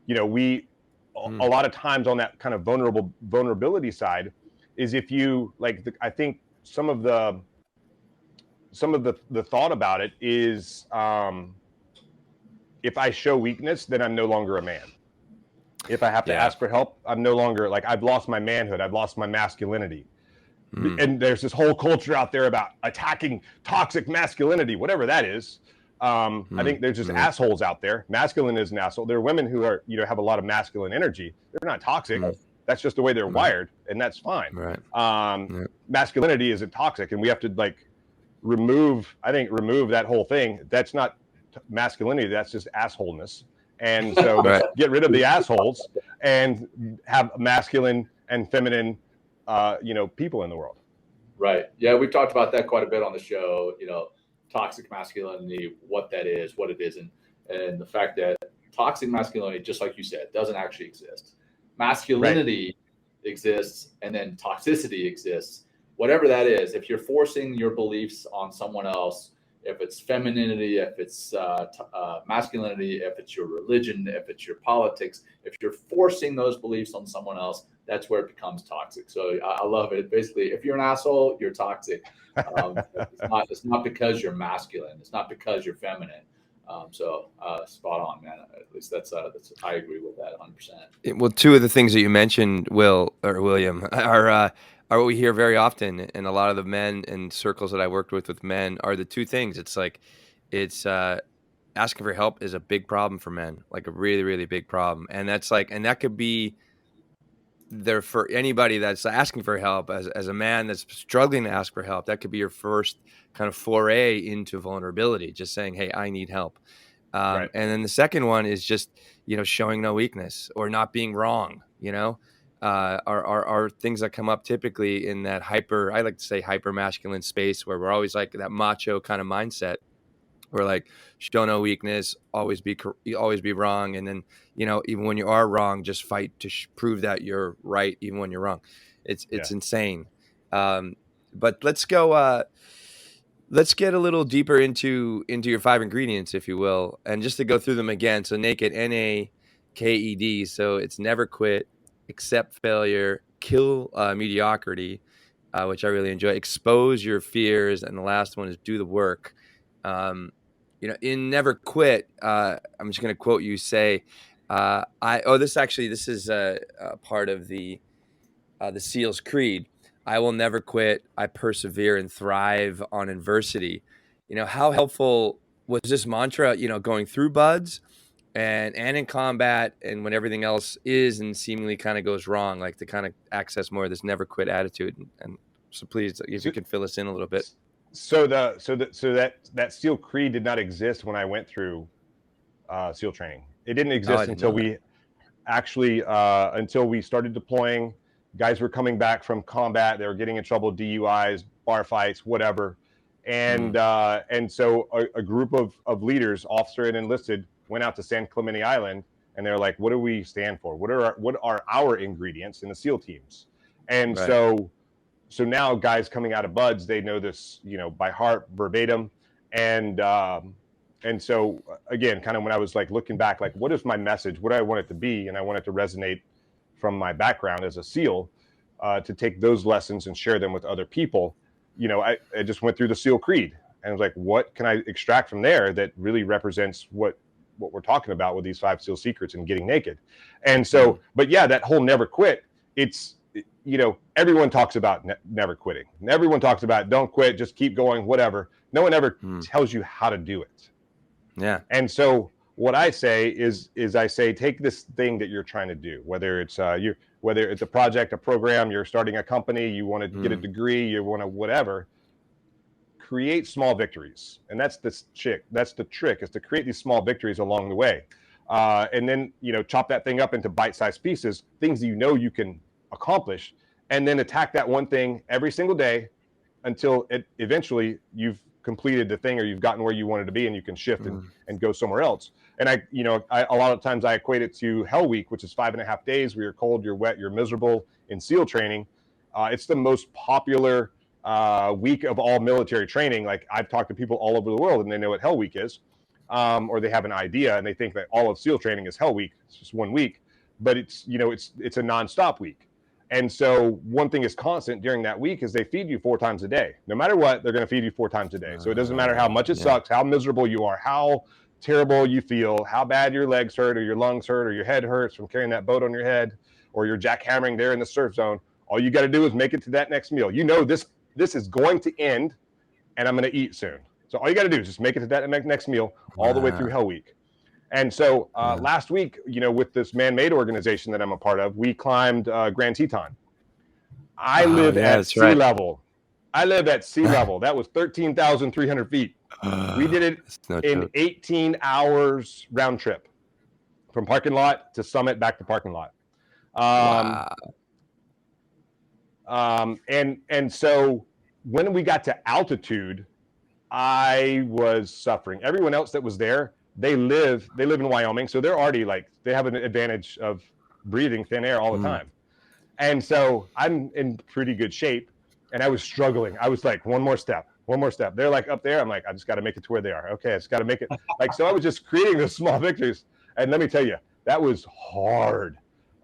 A lot of times on that kind of vulnerability side is if you I think some of the thought about it is, if I show weakness, then I'm no longer a man. If I have to ask for help, I'm no longer, like, I've lost my manhood. I've lost my masculinity. And there's this whole culture out there about attacking toxic masculinity, whatever that is. I think there's just assholes out there. Masculine is an asshole. There are women who are, have a lot of masculine energy. They're not toxic. That's just the way they're wired, and that's fine. Masculinity isn't toxic, and we have to remove that whole thing. That's not masculinity. That's just assholeness. And so get rid of the assholes and have masculine and feminine, people in the world. Right. Yeah, we've talked about that quite a bit on the show. Toxic masculinity, what that is, what it isn't, and the fact that toxic masculinity, just like you said, doesn't actually exist. Masculinity exists, and then toxicity exists. Whatever that is, if you're forcing your beliefs on someone else, if it's femininity, if it's masculinity, if it's your religion, if it's your politics, if you're forcing those beliefs on someone else, that's where it becomes toxic. So I love it. Basically, if you're an asshole, you're toxic. It's not because you're masculine. It's not because you're feminine. Spot on, man. At least that's I agree with that 100%. Well, two of the things that you mentioned, William, are what we hear very often, and a lot of the men in circles that I worked with men, are the two things. It's asking for help is a big problem for men, like a really, really big problem. And that could be there for anybody that's asking for help. As a man that's struggling to ask for help, that could be your first kind of foray into vulnerability, just saying, hey, I need help. And then the second one is just, showing no weakness or not being wrong, are things that come up typically in that I like to say hyper masculine space, where we're always like that macho kind of mindset. We're like, show no weakness, always be wrong. And then, even when you are wrong, just fight to prove that you're right, even when you're wrong. It's insane. But let's go, let's get a little deeper into your 5 ingredients, if you will. And just to go through them again. So naked, NAKED. So it's never quit, accept failure, kill mediocrity, which I really enjoy, expose your fears. And the last one is do the work. In never quit, I'm just going to quote you say, this is a part of the SEAL's creed. I will never quit. I persevere and thrive on adversity. How helpful was this mantra, going through buds and in combat, and when everything else is and seemingly kind of goes wrong, like to kind of access more of this never quit attitude. And so please, if you could fill us in a little bit. So that SEAL creed did not exist when I went through SEAL training. It didn't exist until we started deploying. Guys were coming back from combat. They were getting in trouble, DUIs, bar fights, whatever. And so a group of leaders, officer and enlisted, went out to San Clemente Island, and they're like, what do we stand for? What are our ingredients in the SEAL teams? And so now guys coming out of buds, they know this, by heart, verbatim. And so again, kind of when I was like looking back, like, what is my message? What do I want it to be? And I want it to resonate from my background as a SEAL, to take those lessons and share them with other people. I just went through the SEAL creed and was like, what can I extract from there that really represents what we're talking about with these 5 SEAL secrets and getting naked? And so, but yeah, that whole never quit, it's, everyone talks about never quitting. Everyone talks about don't quit, just keep going, whatever. No one ever tells you how to do it. Yeah. And so what I say is I say, take this thing that you're trying to do, whether it's whether it's a project, a program, you're starting a company, you want to get a degree, you want to whatever, create small victories. And that's the trick is to create these small victories along the way. And then, chop that thing up into bite-sized pieces, things that you can accomplish, and then attack that one thing every single day until eventually you've completed the thing, or you've gotten where you wanted to be, and you can shift and go somewhere else. And a lot of times I equate it to Hell Week, which is 5.5 days where you're cold, you're wet, you're miserable in SEAL training. It's the most popular week of all military training. Like, I've talked to people all over the world, and they know what Hell Week is, or they have an idea, and they think that all of SEAL training is Hell Week. It's just 1 week, but it's a nonstop week. And so one thing is constant during that week is they feed you 4 times a day. No matter what, they're going to feed you 4 times a day. So it doesn't matter how much it sucks, how miserable you are, how terrible you feel, how bad your legs hurt or your lungs hurt or your head hurts from carrying that boat on your head, or you're jackhammering there in the surf zone. All you got to do is make it to that next meal. This is going to end, and I'm going to eat soon. So all you got to do is just make it to that next meal all the way through Hell Week. And so last week, with this man-made organization that I'm a part of, we climbed Grand Teton. I live at sea level. I live at sea level. That was 13,300 feet. We did it in 18 hours round trip from parking lot to summit, back to parking lot. And so when we got to altitude, I was suffering. Everyone else that was there, they live in Wyoming, so they're already they have an advantage of breathing thin air all the time. And so I'm in pretty good shape, and I was struggling. I was like, one more step. They're like up there. I'm like, I just got to make it to where they are. Okay, I just got to make it. So I was just creating those small victories. And let me tell you, that was hard.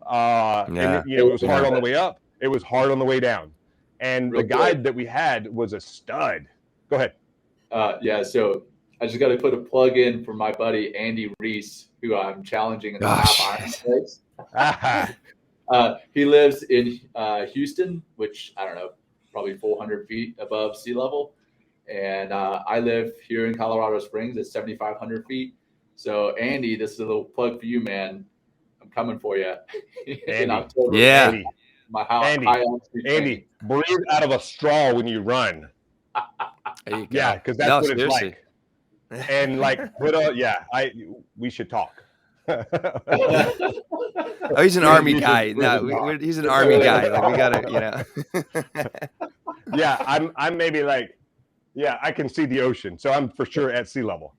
And it was hard on the way up. It was hard on the way down. And the guide that we had was a stud. Go ahead. So I just got to put a plug in for my buddy Andy Reese, who I'm challenging in the half Iron race. He lives in Houston, which I don't know, probably 400 feet above sea level, and I live here in Colorado Springs at 7,500 feet. So Andy, this is a little plug for you, man. I'm coming for you in October. Yeah, Andy, breathe out of a straw when you run. Yeah, because that's what it's like. And we should talk. Oh, he's an army guy. No, he's an army guy. We gotta, Yeah, I'm maybe I can see the ocean, so I'm for sure at sea level.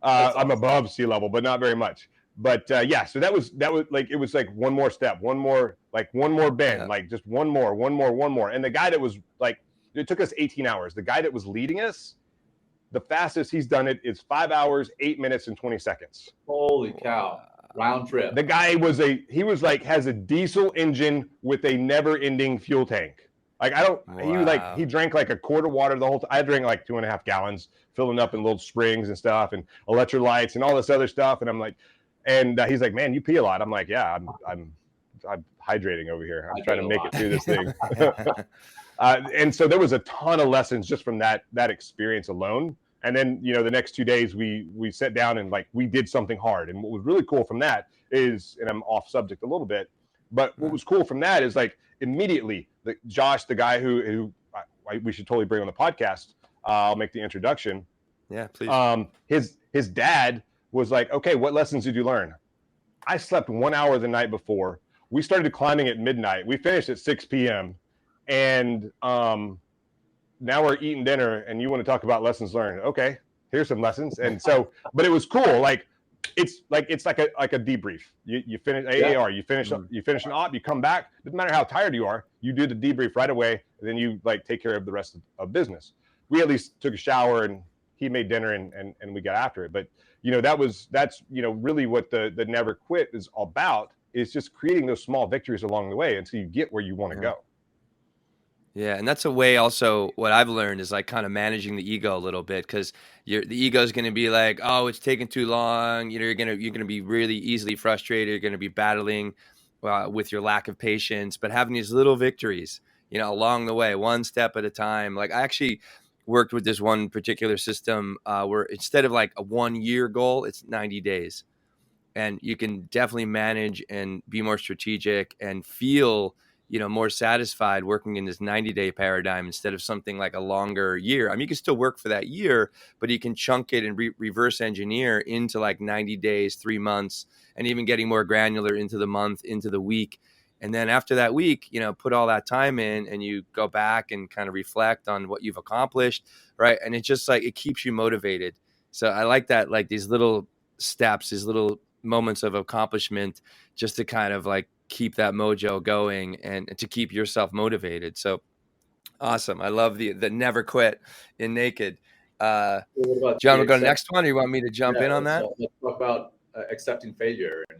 I'm above sea level, but not very much. But so that was it was like one more step, one more bend, just one more. And the guy that was it took us 18 hours. The guy that was leading us, the fastest he's done it is 5 hours, 8 minutes, and 20 seconds. Holy cow. Round trip. The guy has a diesel engine with a never-ending fuel tank. He drank a quart of water the whole time. I drank 2.5 gallons, filling up in little springs and stuff and electrolytes and all this other stuff. And I'm like, he's like, man, you pee a lot. I'm like, yeah, I'm hydrating over here. I'm trying to make it through this thing. And so there was a ton of lessons just from that experience alone. And then, the next 2 days we sat down and we did something hard. And what was really cool from that is, and I'm off subject a little bit, but what was cool from that is immediately Josh, the guy who we should totally bring on the podcast. I'll make the introduction. Yeah, please. His dad was like, okay, what lessons did you learn? I slept 1 hour the night before. We started climbing at midnight. We finished at 6 p.m. And now we're eating dinner, and you want to talk about lessons learned. Okay, here's some lessons. And so, but it was cool. It's like a debrief. You finish AAR, you finish an op, you come back. Doesn't matter how tired you are, you do the debrief right away, and then you take care of the rest of business. We at least took a shower, and he made dinner, and we got after it. But that's really what the never quit is about, is just creating those small victories along the way until you get where you want to go. Yeah, and that's a way also what I've learned is kind of managing the ego a little bit, because the ego is going to be like, oh, it's taking too long. You're going to be really easily frustrated. You're going to be battling with your lack of patience, but having these little victories, along the way, one step at a time. I actually worked with this one particular system where instead of a 1 year goal, it's 90 days. And you can definitely manage and be more strategic and feel more satisfied working in this 90-day paradigm instead of something like a longer year. I mean, you can still work for that year, but you can chunk it and reverse engineer into 90 days, 3 months, and even getting more granular into the month, into the week. And then after that week, put all that time in and you go back and kind of reflect on what you've accomplished, right? And it just it keeps you motivated. So I like that, these little steps, these little moments of accomplishment, just to kind of keep that mojo going and to keep yourself motivated. So awesome. I love the never quit in Naked. John, we'll go to the next one, or you want me to jump in on that? Let's talk about accepting failure, and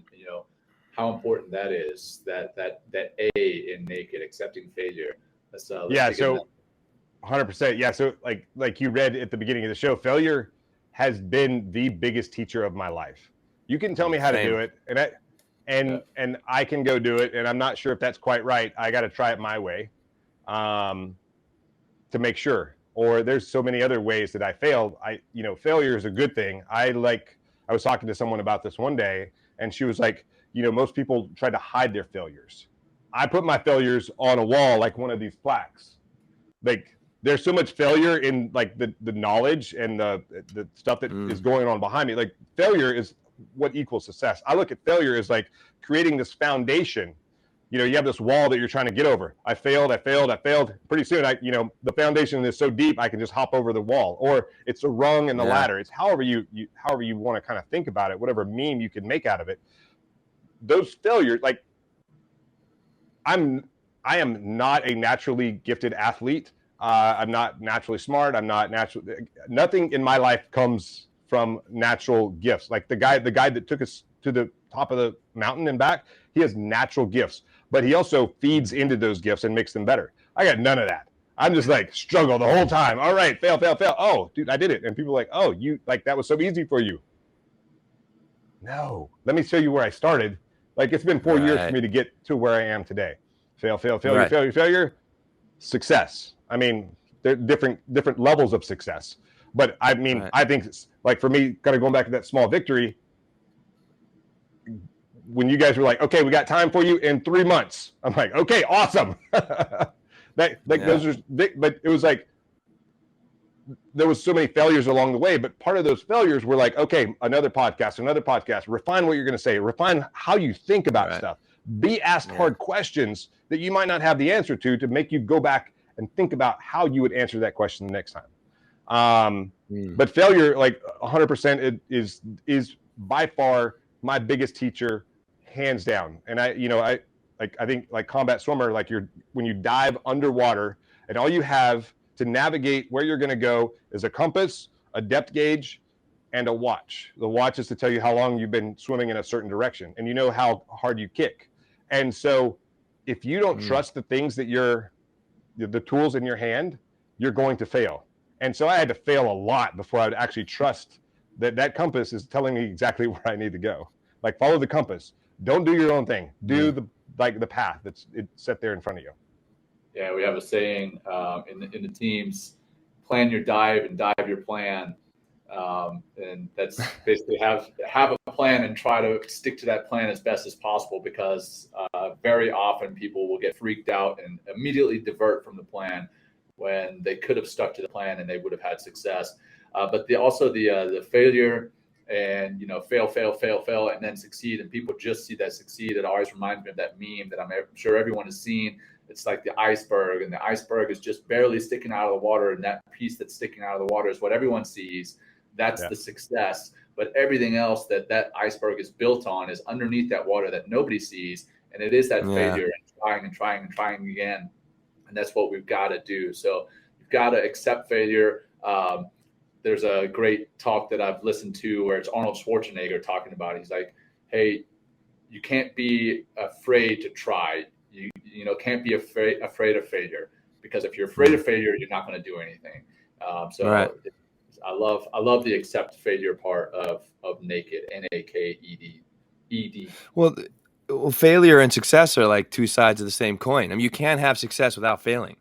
how important that is, that A in Naked, accepting failure. So 100%. Yeah. So like you read at the beginning of the show, failure has been the biggest teacher of my life. You can tell me how to do it, and I can go do it, and I'm not sure if that's quite right. I got to try it my way to make sure. or there's so many other ways that I failed. Failure is a good thing. I was talking to someone about this one day, and she was like, most people try to hide their failures. I put my failures on a wall, like one of these plaques. Like, there's so much failure in like the knowledge and the stuff that is going on behind me. Like, failure is what equals success. I look at failure as like creating this foundation. You have this wall that you're trying to get over. I failed. Pretty soon, the foundation is so deep, I can just hop over the wall, or it's a rung in the ladder. It's however you want to kind of think about it, whatever meme you can make out of it. Those failures, like, I am not a naturally gifted athlete. I'm not naturally smart. Nothing in my life comes from natural gifts. Like the guy that took us to the top of the mountain and back, he has natural gifts, but he also feeds into those gifts and makes them better. I got none of that. I'm just like struggle the whole time. All right, fail. Oh, dude, I did it. And people are like, oh, you like that was so easy for you. No, let me show you where I started. Like, it's been 4 years for me to get to where I am today. Failure, success. I mean, there are different levels of success. But I mean, I think it's, like, for me, kind of going back to that small victory, when you guys were like, okay, we got time for you in 3 months. I'm like, okay, awesome. Those are, but it was like, there was so many failures along the way, but part of those failures were like, okay, another podcast, refine what you're going to say, refine how you think about stuff, be asked hard questions that you might not have the answer to make you go back and think about how you would answer that question the next time. But failure, like 100%, is by far my biggest teacher, hands down. And I think like combat swimmer, like when you dive underwater and all you have to navigate where you're going to go is a compass, a depth gauge, and a watch. The watch is to tell you how long you've been swimming in a certain direction, and you know how hard you kick. And so if you don't trust the things that the tools in your hand, you're going to fail. And so I had to fail a lot before I would actually trust that compass is telling me exactly where I need to go. Like, follow the compass. Don't do your own thing. Do the path that's set there in front of you. Yeah, we have a saying in the teams: plan your dive and dive your plan. And that's basically have a plan and try to stick to that plan as best as possible, because very often people will get freaked out and immediately divert from the plan when they could have stuck to the plan and they would have had success. But the failure and fail and then succeed, and people just see that succeed. It always reminds me of that meme that I'm sure everyone has seen. It's like the iceberg, and the iceberg is just barely sticking out of the water, and that piece that's sticking out of the water is what everyone sees. That's the success. But everything else that iceberg is built on is underneath that water that nobody sees, and it is that failure and trying again. And that's what we've got to do. So you've got to accept failure. There's a great talk that I've listened to where it's Arnold Schwarzenegger talking about it. He's like, hey, you can't be afraid to try. You can't be afraid of failure, because if you're afraid of failure, you're not going to do anything. I love the accept failure part of Naked, NAKED. Well, failure and success are like two sides of the same coin. I mean, you can't have success without failing,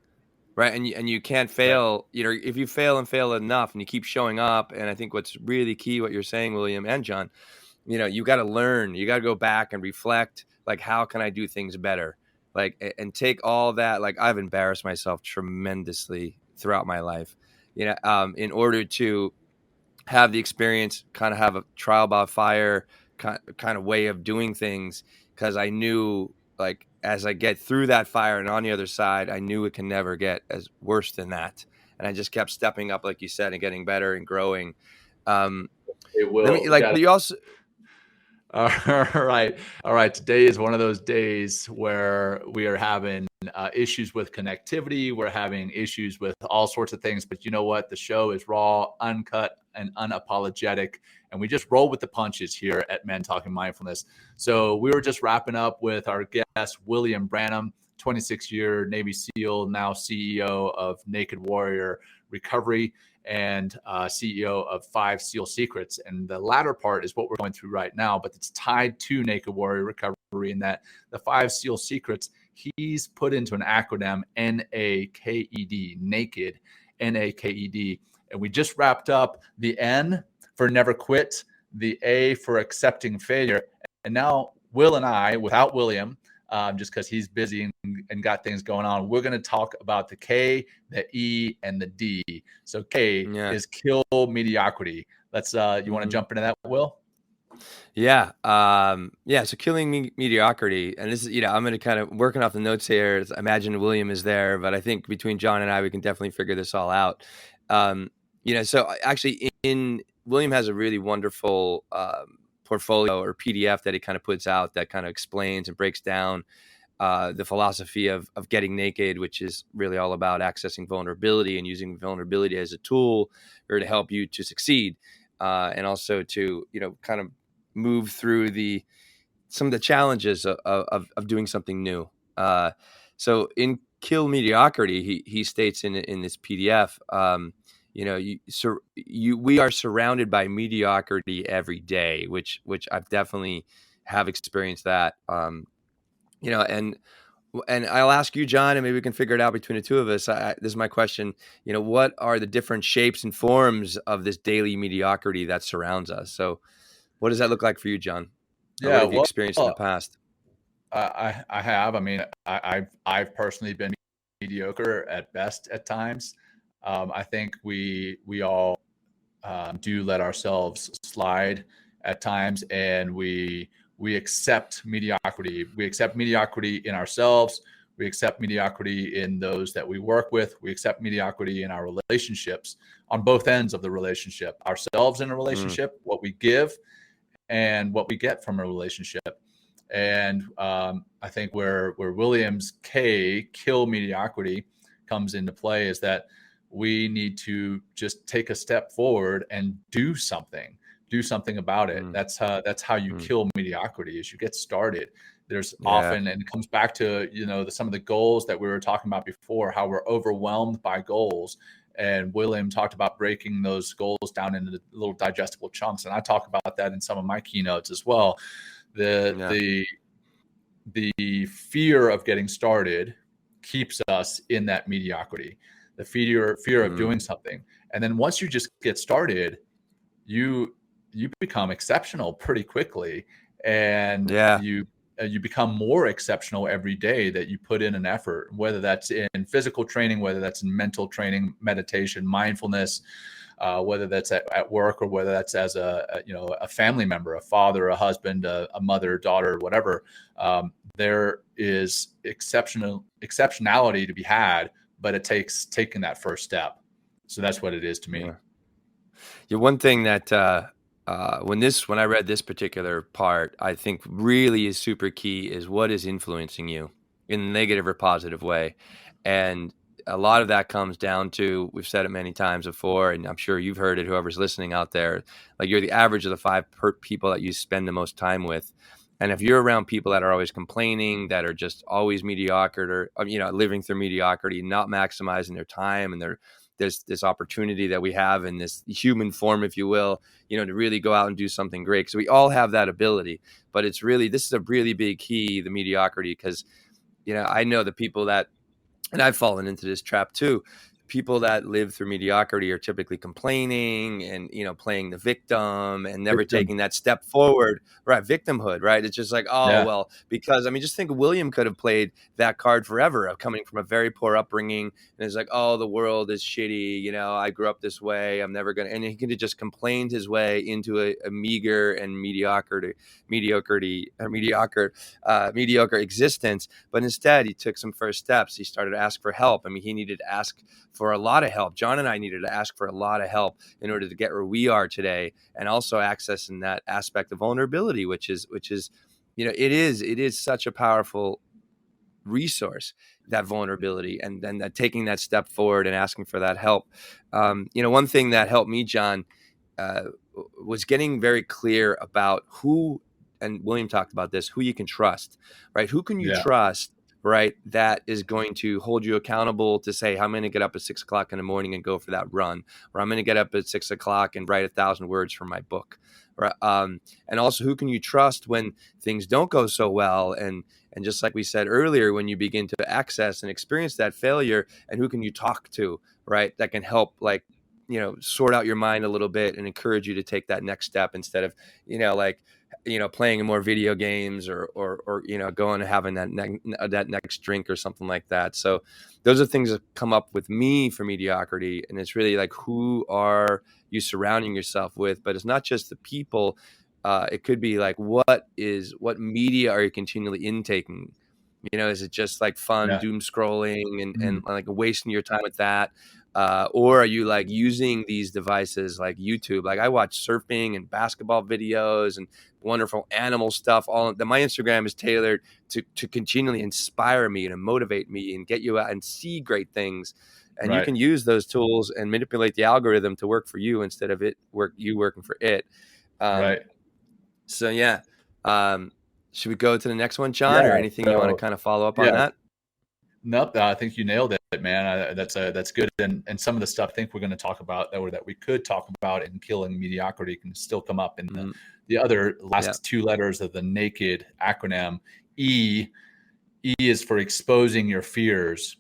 right? And you can't fail. If you fail enough and you keep showing up. And I think what's really key, what you're saying, William and John, you got to learn. You got to go back and reflect. Like, how can I do things better? Like, and take all that. Like, I've embarrassed myself tremendously throughout my life, in order to have the experience, kind of have a trial by fire kind of way of doing things. Because I knew, like, as I get through that fire and on the other side, I knew it can never get as worse than that. And I just kept stepping up, like you said, and getting better and growing. It will. You also. All right. Today is one of those days where we are having issues with connectivity. We're having issues with all sorts of things. But you know what? The show is raw, uncut, and unapologetic. And we just roll with the punches here at Men Talking Mindfulness. So we were just wrapping up with our guest, William Branum, 26-year Navy SEAL, now CEO of Naked Warrior Recovery, and CEO of 5 SEAL Secrets. And the latter part is what we're going through right now, but it's tied to Naked Warrior Recovery, in that the 5 SEAL Secrets, he's put into an acronym, NAKED, Naked. NAKED. And we just wrapped up the N for never quit, the A for accepting failure. And now Will and I, without William, just because he's busy and got things going on, we're going to talk about the K, the E, and the D. So K is Kill Mediocrity. Let's, you want to jump into that, Will? Yeah. So killing mediocrity. And this is, I'm going to kind of working off the notes here. I imagine William is there, but I think between John and I, we can definitely figure this all out. So actually William has a really wonderful portfolio or PDF that he kind of puts out that kind of explains and breaks down the philosophy of getting naked, which is really all about accessing vulnerability and using vulnerability as a tool or to help you to succeed. And also to, kind of move through some of the challenges of doing something new. So in Kill Mediocrity, he states in this PDF, we are surrounded by mediocrity every day, which I've definitely have experienced that. And I'll ask you, John, and maybe we can figure it out between the two of us. This is my question. What are the different shapes and forms of this daily mediocrity that surrounds us? So what does that look like for you, John? Or what have you experienced in the past? I have. I mean, I've personally been mediocre at best at times. I think we all do let ourselves slide at times, and we accept mediocrity. We accept mediocrity in ourselves. We accept mediocrity in those that we work with. We accept mediocrity in our relationships on both ends of the relationship, ourselves in a relationship, what we give and what we get from a relationship. And I think where William's K, Kill Mediocrity, comes into play is that we need to just take a step forward and do something about it. That's how you kill mediocrity, is you get started. There's often, and it comes back to, some of the goals that we were talking about before, how we're overwhelmed by goals. And William talked about breaking those goals down into little digestible chunks. And I talk about that in some of my keynotes as well. The fear of getting started keeps us in that mediocrity, the fear of doing something. And then once you just get started, you become exceptional pretty quickly, and you become more exceptional every day that you put in an effort, whether that's in physical training, whether that's in mental training, meditation, mindfulness, whether that's at work, or whether that's as a family member, a father, a husband, a mother, daughter, whatever. There is exceptionality to be had, but it takes taking that first step. So that's what it is to me. Yeah, one thing that when I read this particular part, I think really is super key is what is influencing you in a negative or positive way. And a lot of that comes down to, we've said it many times before, and I'm sure you've heard it, whoever's listening out there, like you're the average of the 5 people that you spend the most time with. And if you're around people that are always complaining, that are just always mediocre, or living through mediocrity, not maximizing their time and there's this opportunity that we have in this human form, if you will, to really go out and do something great. Because we all have that ability, but this is a really big key, the mediocrity, because, I know the people that, and I've fallen into this trap too, people that live through mediocrity are typically complaining and, playing the victim and never taking that step forward. Right. Victimhood. Right. It's just like, well, because just think William could have played that card forever of coming from a very poor upbringing. And it's like, oh, the world is shitty. I grew up this way. I'm never going to, and he could have just complained his way into a meager and mediocre existence. But instead he took some first steps. He started to ask for help. He needed to ask for a lot of help. John and I needed to ask for a lot of help in order to get where we are today, and also accessing that aspect of vulnerability, which is, it is such a powerful resource, that vulnerability, and then taking that step forward and asking for that help. One thing that helped me, John, was getting very clear about who, and William talked about this, who you can trust, right? Who can you trust, right? That is going to hold you accountable to say, I'm going to get up at 6 o'clock in the morning and go for that run, or I'm going to get up at 6 o'clock and write 1,000 words for my book. Right? And also, who can you trust when things don't go so well? And just like we said earlier, when you begin to access and experience that failure, and who can you talk to, right? That can help like, sort out your mind a little bit and encourage you to take that next step instead of, playing more video games or going and having that next drink or something like that. So those are things that come up with me for mediocrity. And it's really like, who are you surrounding yourself with? But it's not just the people. It could be like, what media are you continually intaking? Is it just like fun doom scrolling and like wasting your time with that? Or are you like using these devices like YouTube? Like I watch surfing and basketball videos and wonderful animal stuff. My Instagram is tailored to continually inspire me and motivate me and get you out and see great things. And you can use those tools and manipulate the algorithm to work for you instead of you working for it. So yeah. Should we go to the next one, John, or anything you want to kind of follow up on that? Nope. I think you nailed it, man. That's good. And some of the stuff I think we're going to talk about that we could talk about in Killing Mediocrity can still come up in the other last two letters of the NAKED acronym. E is for exposing your fears.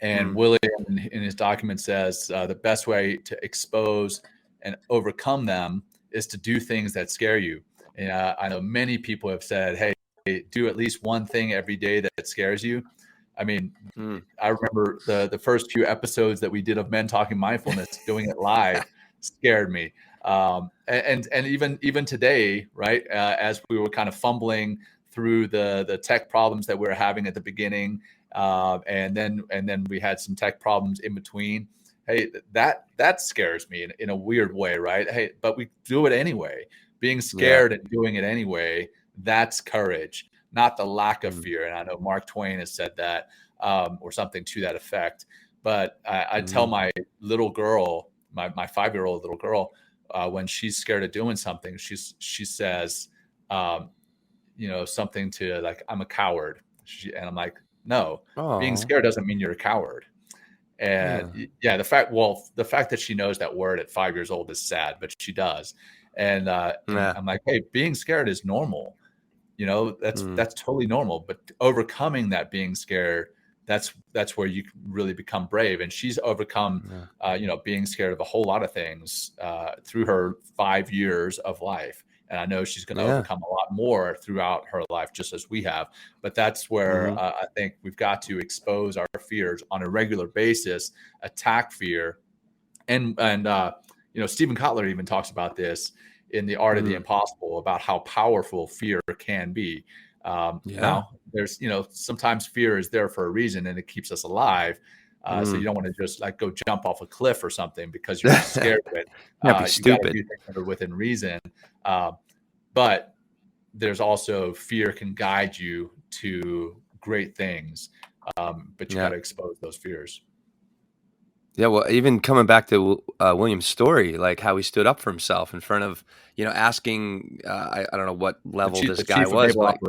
And William in his document says the best way to expose and overcome them is to do things that scare you. And I know many people have said, hey, do at least one thing every day that scares you. I mean, I remember the first few episodes that we did of Men Talking Mindfulness, doing it live scared me. And even today, right, as we were kind of fumbling through the tech problems that we were having at the beginning, and then we had some tech problems in between. Hey, that scares me in a weird way, right? Hey, but we do it anyway. Being scared and doing it anyway, that's courage, not the lack of fear. And I know Mark Twain has said that, or something to that effect. But I tell my little girl, my 5-year-old little girl, when she's scared of doing something, she says, something to like, I'm a coward. And I'm like, no, being scared doesn't mean you're a coward. And the fact that she knows that word at 5 years old is sad, but she does. And I'm like, hey, being scared is normal. That's totally normal. But overcoming that being scared, that's where you really become brave. And she's overcome, being scared of a whole lot of things through her 5 years of life. And I know she's going to overcome a lot more throughout her life, just as we have. But that's where I think we've got to expose our fears on a regular basis, attack fear. And Stephen Kotler even talks about this in The Art of the Impossible, about how powerful fear can be. Now, there's, sometimes fear is there for a reason and it keeps us alive. So you don't want to just like go jump off a cliff or something because you're scared of it. That'd be stupid. You gotta do things that are within reason. But there's also fear can guide you to great things. But you got to expose those fears. Yeah, well, even coming back to William's story, like how he stood up for himself in front of, asking, I don't know what level this guy was, but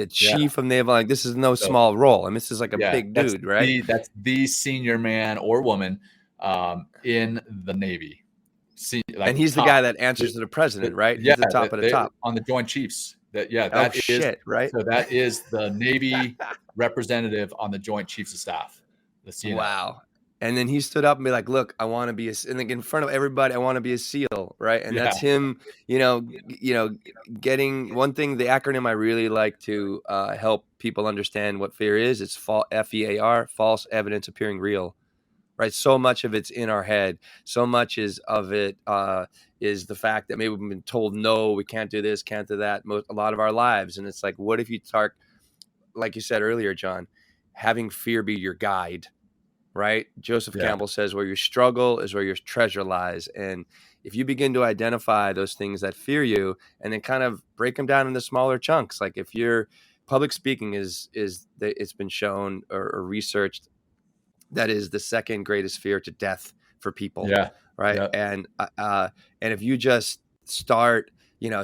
chief of naval, like this is no small role. I mean, this is like a big dude, right? That's the senior man or woman in the Navy. And he's the guy that answers to the president, right? He's the top of the top. On the Joint Chiefs. Right? So that is the Navy representative on the Joint Chiefs of Staff. The CNO. Wow. And then he stood up and be like, look, I want to be and like in front of everybody, I want to be a SEAL, right? And that's him, getting one thing, the acronym I really like to help people understand what fear is. It's FEAR, false evidence appearing real, right? So much of it's in our head. So much of it is the fact that maybe we've been told, no, we can't do this, can't do that, a lot of our lives. And it's like, what if you start, like you said earlier, John, having fear be your guide? Right? Joseph Campbell says where your struggle is where your treasure lies. And if you begin to identify those things that fear you and then kind of break them down into smaller chunks, like if your public speaking it's been shown or researched, that is the second greatest fear to death for people. Yeah. Right. Yeah. And if you just start,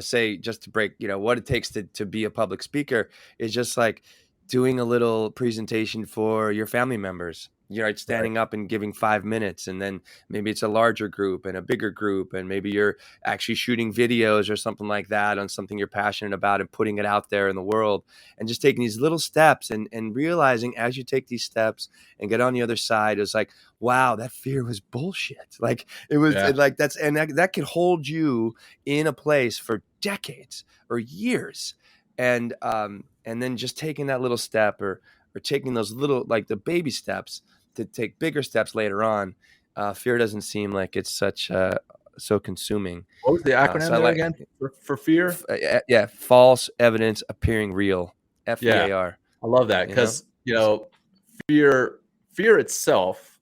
say just to break, what it takes to be a public speaker is just like doing a little presentation for your family members, You're right, standing up and giving 5 minutes, and then maybe it's a larger group and a bigger group, and maybe you're actually shooting videos or something like that on something you're passionate about and putting it out there in the world, and just taking these little steps and realizing as you take these steps and get on the other side, it's like, wow, that fear was bullshit. Like it was like that could hold you in a place for decades or years, and then just taking that little step or taking those little, like the baby steps to take bigger steps later on. Fear doesn't seem like it's such so consuming. What was the acronym there again for fear? False evidence appearing real. FEAR. I love that because fear itself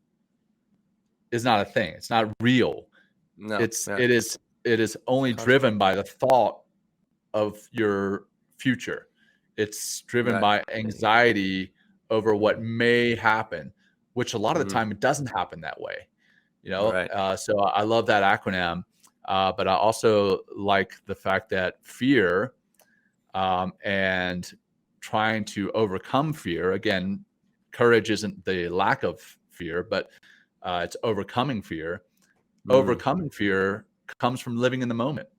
is not a thing. It's not real. No, it is only driven by the thought of your future. It's driven by anxiety over what may happen, which a lot of the time it doesn't happen that way. So I love that acronym, but I also like the fact that fear and trying to overcome fear, again, courage isn't the lack of fear, but it's overcoming fear. Overcoming fear comes from living in the moment,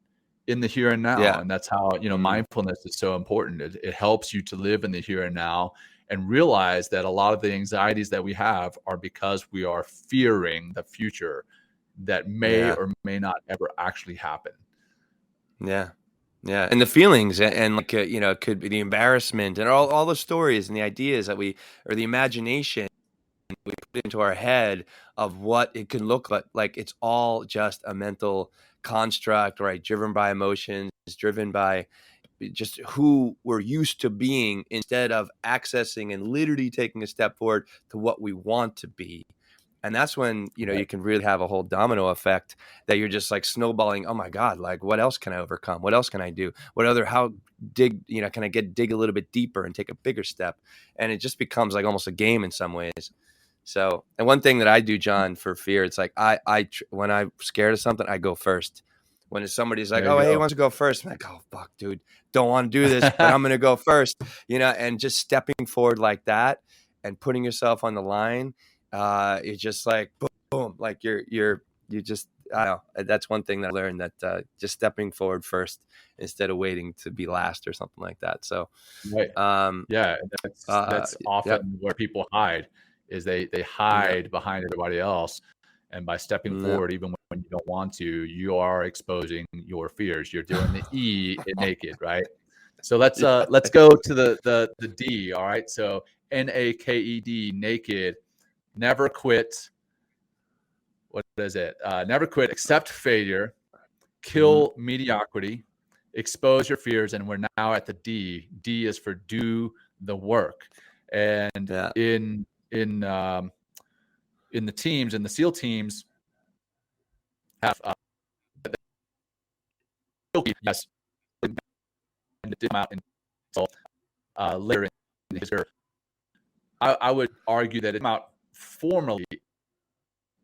in the here and now. And that's how, mindfulness is so important. It helps you to live in the here and now and realize that a lot of the anxieties that we have are because we are fearing the future that may or may not ever actually happen. Yeah. Yeah. And the feelings and like, it could be the embarrassment and all the stories and the ideas that or the imagination we put into our head of what it can look like it's all just a mental construct, right? Driven by emotions, driven by just who we're used to being instead of accessing and literally taking a step forward to what we want to be. And that's when, you can really have a whole domino effect that you're just like snowballing. Oh my God, like what else can I overcome? What else can I do? Can I dig a little bit deeper and take a bigger step? And it just becomes like almost a game in some ways. So, and one thing that I do, John, for fear, it's like when I'm scared of something, I go first. When somebody's like, hey, he wants to go first, I'm like, oh, fuck, dude, don't want to do this, but I'm going to go first, and just stepping forward like that and putting yourself on the line. It's just like, boom, boom, like you just, I don't know. That's one thing that I learned, that just stepping forward first instead of waiting to be last or something like that. So, that's often where people hide. Is they hide behind everybody else, and by stepping forward, even when you don't want to, you are exposing your fears. You're doing the E in naked, right? So let's go to the D. All right, so NAKED, naked. Never quit. What is it? Never quit. Accept failure. Kill mediocrity. Expose your fears, and we're now at the D. D is for do the work, and in the teams, in the SEAL teams, have later in his career. I would argue that it's not formally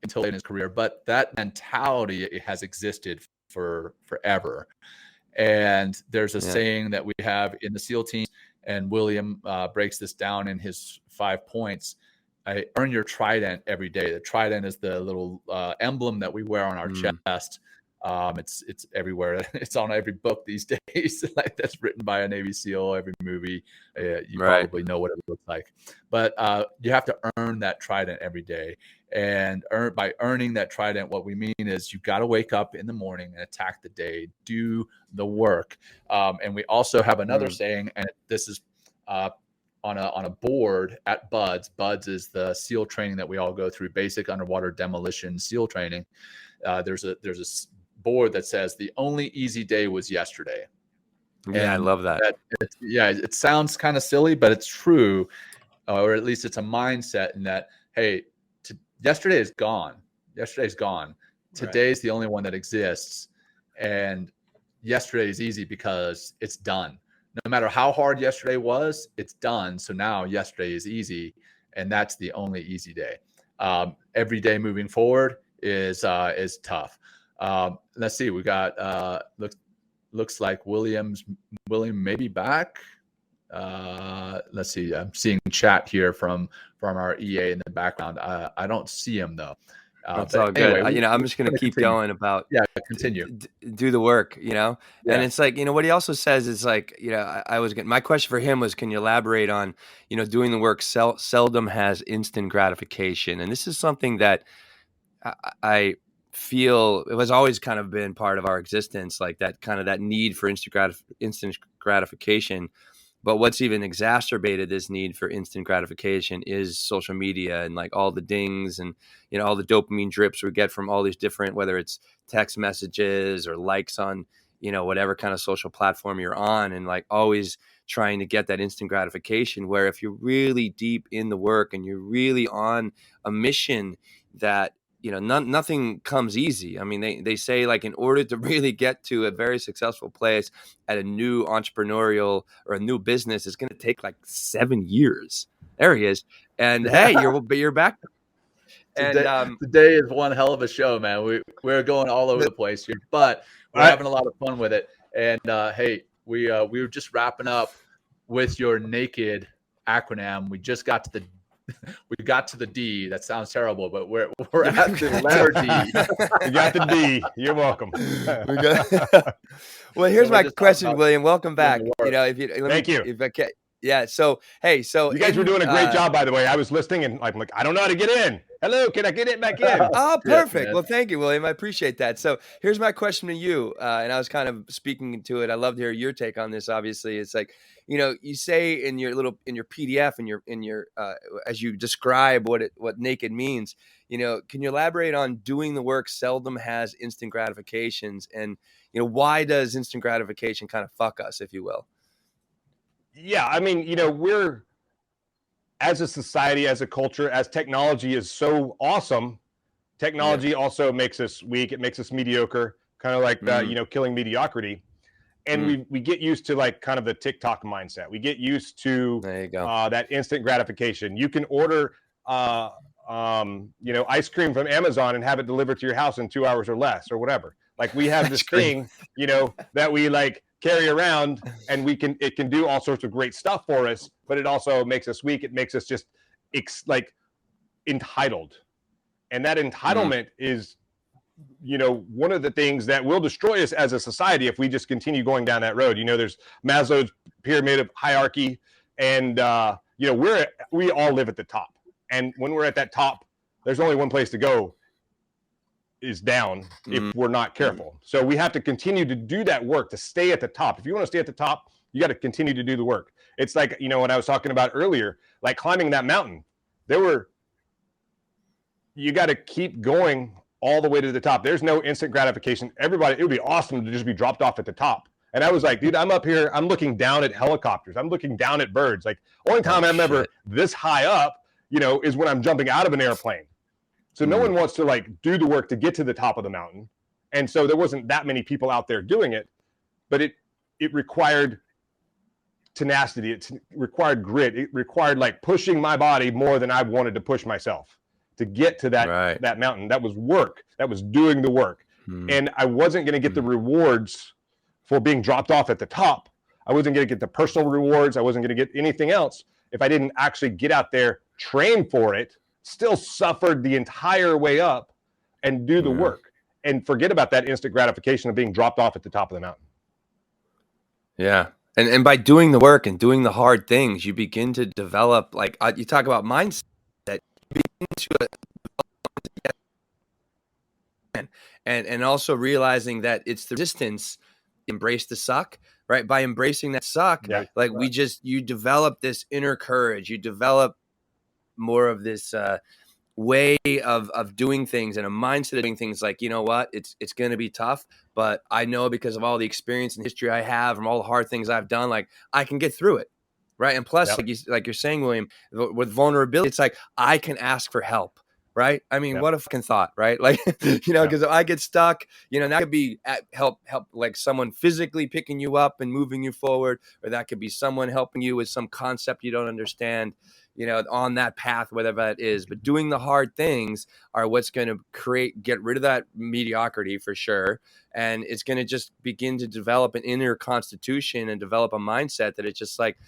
until in his career, but that mentality has existed for forever. And there's a saying that we have in the SEAL team, and William breaks this down in his 5 points. Earn your trident every day. The trident is the little emblem that we wear on our chest. It's everywhere. It's on every book these days. Like that's written by a Navy SEAL. Every movie, you probably know what it looks like. But you have to earn that trident every day. And by earning that trident, what we mean is you got to wake up in the morning and attack the day, do the work. And we also have another saying, and this is on a board at BUDS. BUDS is the SEAL training that we all go through, basic underwater demolition SEAL training. There's a board that says the only easy day was yesterday. Yeah, I love that. It sounds kind of silly, but it's true, or at least it's a mindset in that, hey, yesterday is gone. Yesterday's gone. Today's the only one that exists, and yesterday is easy because it's done. No matter how hard yesterday was, it's done. So now yesterday is easy, and that's the only easy day. Every day moving forward is tough. Let's see. We got looks like William may be back. Let's see. I'm seeing chat here from our EA in the background. I don't see him though. That's all good. Anyway, I'm just going to keep continue. going about continue. Do the work, Yeah. And it's like, what he also says is like, I was getting, my question for him was, can you elaborate on, doing the work seldom has instant gratification. And this is something that I feel it has always kind of been part of our existence, like that kind of that need for instant gratification. But what's even exacerbated this need for instant gratification is social media and like all the dings and, all the dopamine drips we get from all these different, whether it's text messages or likes on, whatever kind of social platform you're on, and like always trying to get that instant gratification, where if you're really deep in the work and you're really on a mission that, nothing comes easy. I mean, they say like in order to really get to a very successful place at a new entrepreneurial or a new business, it's going to take like 7 years. There he is. And hey, you're back. Today is one hell of a show, man. We're going all over the place here, but we're having a lot of fun with it. And hey, we were just wrapping up with your naked acronym. We just got to the D. That sounds terrible, but we're at the letter D. You got the D. You're welcome. Well, here's my question, William. Welcome back. Thank you. If I can, yeah. So, hey, you guys were doing a great job, by the way. I was listening and I'm like, I don't know how to get in. Hello, can I get it back in? Oh, perfect. Well, thank you, William. I appreciate that. So here's my question to you. And I was kind of speaking to it. I love to hear your take on this. Obviously, it's like, you say in your PDF, in your as you describe what naked means, can you elaborate on doing the work seldom has instant gratifications, and why does instant gratification kind of fuck us, if you will? Yeah, I mean, we're, as a society, as a culture, as technology is so awesome, technology also makes us weak. It makes us mediocre, kind of like killing mediocrity. And we get used to like kind of the TikTok mindset. We get used to that instant gratification. You can order, ice cream from Amazon and have it delivered to your house in 2 hours or less, or whatever. Like we have this thing, that we like carry around, and it can do all sorts of great stuff for us, but it also makes us weak. It makes us just like entitled. And that entitlement is, one of the things that will destroy us as a society if we just continue going down that road. There's Maslow's pyramid of hierarchy, and we all live at the top. And when we're at that top, there's only one place to go, is down, if we're not careful. So we have to continue to do that work to stay at the top. If you want to stay at the top, you got to continue to do the work. It's like, what I was talking about earlier, like climbing that mountain, you got to keep going all the way to the top. There's no instant gratification. It would be awesome to just be dropped off at the top. And I was like, dude, I'm up here, I'm looking down at helicopters. I'm looking down at birds. Like, only time I'm ever this high up, is when I'm jumping out of an airplane. So no one wants to like do the work to get to the top of the mountain. And so there wasn't that many people out there doing it, but it required tenacity. It required grit. It required like pushing my body more than I wanted to push myself to get to that mountain. That was work. That was doing the work. And I wasn't going to get the rewards for being dropped off at the top. I wasn't going to get the personal rewards. I wasn't going to get anything else if I didn't actually get out there, train for it, still suffered the entire way up, and do the work, and forget about that instant gratification of being dropped off at the top of the mountain. Yeah. And by doing the work and doing the hard things, you begin to develop, like you talk about mindset, you begin to and also realizing that it's the resistance, embrace the suck, right? By embracing that suck, you develop this inner courage, you develop more of this way of doing things and a mindset of doing things, like, you know what, it's going to be tough, but I know because of all the experience and history I have from all the hard things I've done, like I can get through it, right? And plus, like you're saying, William, with vulnerability, it's like I can ask for help, right? I mean, what a fucking thought, right? Like, because if I get stuck, that could be help like someone physically picking you up and moving you forward, or that could be someone helping you with some concept you don't understand, on that path, whatever that is. But doing the hard things are what's going to get rid of that mediocrity for sure. And it's going to just begin to develop an inner constitution and develop a mindset that it's just like,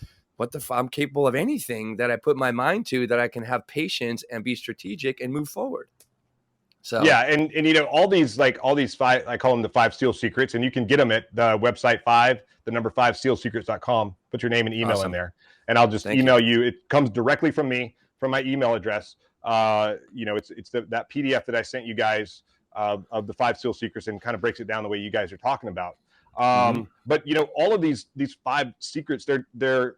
I'm capable of anything that I put my mind to, that I can have patience and be strategic and move forward. So yeah, and you know, all these five, I call them the 5 SEAL secrets, and you can get them at the website 5SEALsecrets.com. Put your name and email in there, and I'll just email you. It comes directly from me, from my email address. You know, it's that PDF that I sent you guys of the 5 SEAL secrets, and kind of breaks it down the way you guys are talking about. But you know, all of these 5 secrets, they're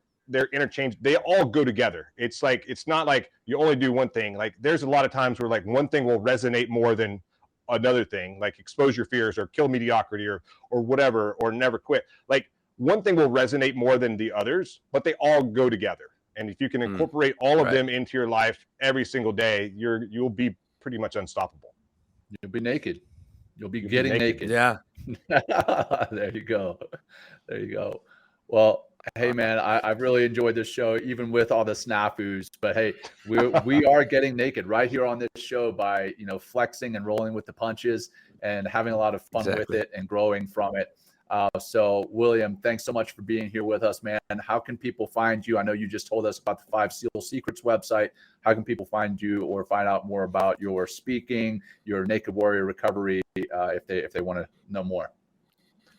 interchange. They all go together. It's like, it's not like you only do one thing. Like there's a lot of times where like one thing will resonate more than another thing, like expose your fears or kill mediocrity or whatever, or never quit. Like one thing will resonate more than the others, but they all go together. And if you can incorporate all of them into your life every single day, you'll be pretty much unstoppable. You'll be naked. You'll be getting naked. Yeah. There you go. There you go. Well, hey man, I've really enjoyed this show, even with all the snafus. But hey, we are getting naked right here on this show by, you know, flexing and rolling with the punches and having a lot of fun with it and growing from it. So William, thanks so much for being here with us, man. How can people find you? I know you just told us about the 5 SEAL Secrets website. How can people find you or find out more about your speaking, your Naked Warrior recovery, if they want to know more?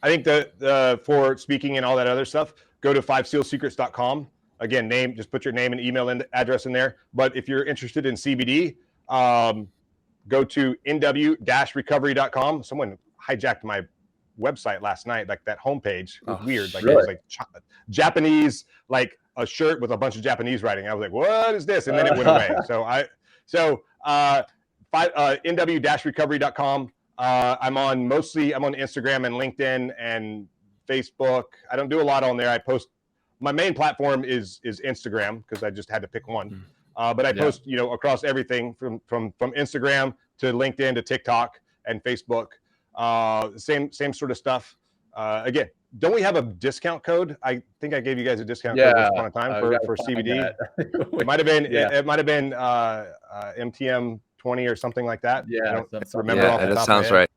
I think for speaking and all that other stuff, go to 5SEALsecrets.com. Again, just put your name and email address in there. But if you're interested in CBD, go to nw-recovery.com. Someone hijacked my website last night, like that homepage. It was weird. Like, really? It was like Japanese, like a shirt with a bunch of Japanese writing. I was like, what is this? And then it went away. nw-recovery.com. I'm on Instagram and LinkedIn and Facebook. I don't do a lot on there. I post, my main platform is Instagram, because I just had to pick one. But I post, you know, across everything from Instagram to LinkedIn to TikTok and Facebook. Same sort of stuff. Again, don't we have a discount code? I think I gave you guys a discount code once upon a time for CBD. It might have been MTM 20 or something like that. Yeah, I don't remember off the top that sounds right.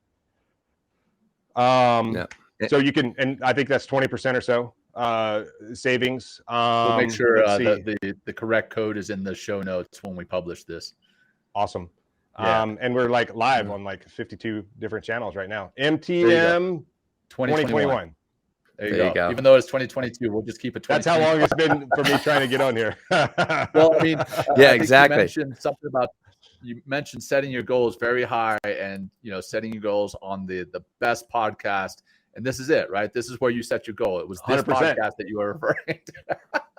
So you can, and I think that's 20% or so savings. We'll make sure that the correct code is in the show notes when we publish this. Awesome. And we're like live on like 52 different channels right now. MTM 2021. There you go. Even though it's 2022, we'll just keep it 20. That's how long it's been for me trying to get on here. Well, I mean, exactly. You mentioned setting your goals very high, and you know, setting your goals on the best podcast. And this is it, right? This is where you set your goal. It was this 100%. Podcast that you were referring to.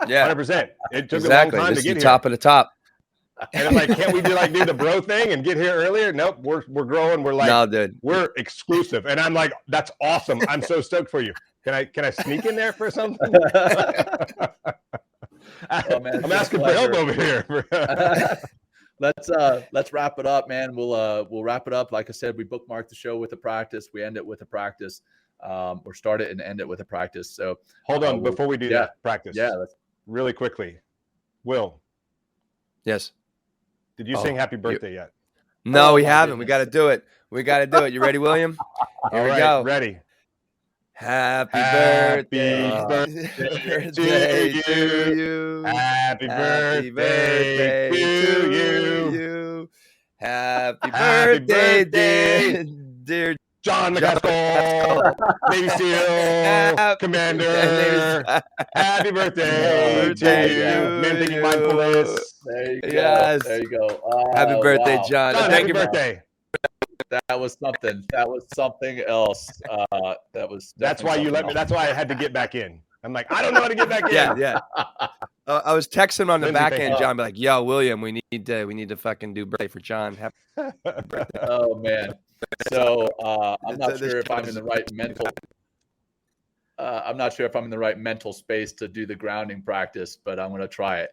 Yeah, 100%. It took a long time to get here. Top of the top. And I'm like, can't we do the bro thing and get here earlier? Nope, we're growing. We're like, no, dude, we're exclusive. And I'm like, that's awesome. I'm so stoked for you. Can I sneak in there for something? I'm asking for help over here. Let's wrap it up, man. We'll wrap it up. Like I said, we bookmark the show with a practice. We end it with a practice, or start it and end it with a practice. So hold on, before we do that practice. Yeah, really quickly. Will. Yes. Did you sing Happy Birthday yet? No, we haven't. We got to do it. You ready, William? Here we go. Ready. Happy birthday to you. Happy birthday to you. Happy birthday, dear John McCaskill, Navy SEAL Commander. Happy birthday to you. Men Talking Mindfulness. There you go. Yes. There you go. Happy birthday, John. Happy birthday. That was something. That was something else. That's why you let me. That's why I had to get back in. I'm like, I don't know how to get back in. Yeah. I was texting on the back end, John, like, yo, William, we need to fucking do birthday for John. Happy birthday. Oh man. So I'm not sure if I'm in the right mental. I'm not sure if I'm in the right mental space to do the grounding practice, but I'm going to try it.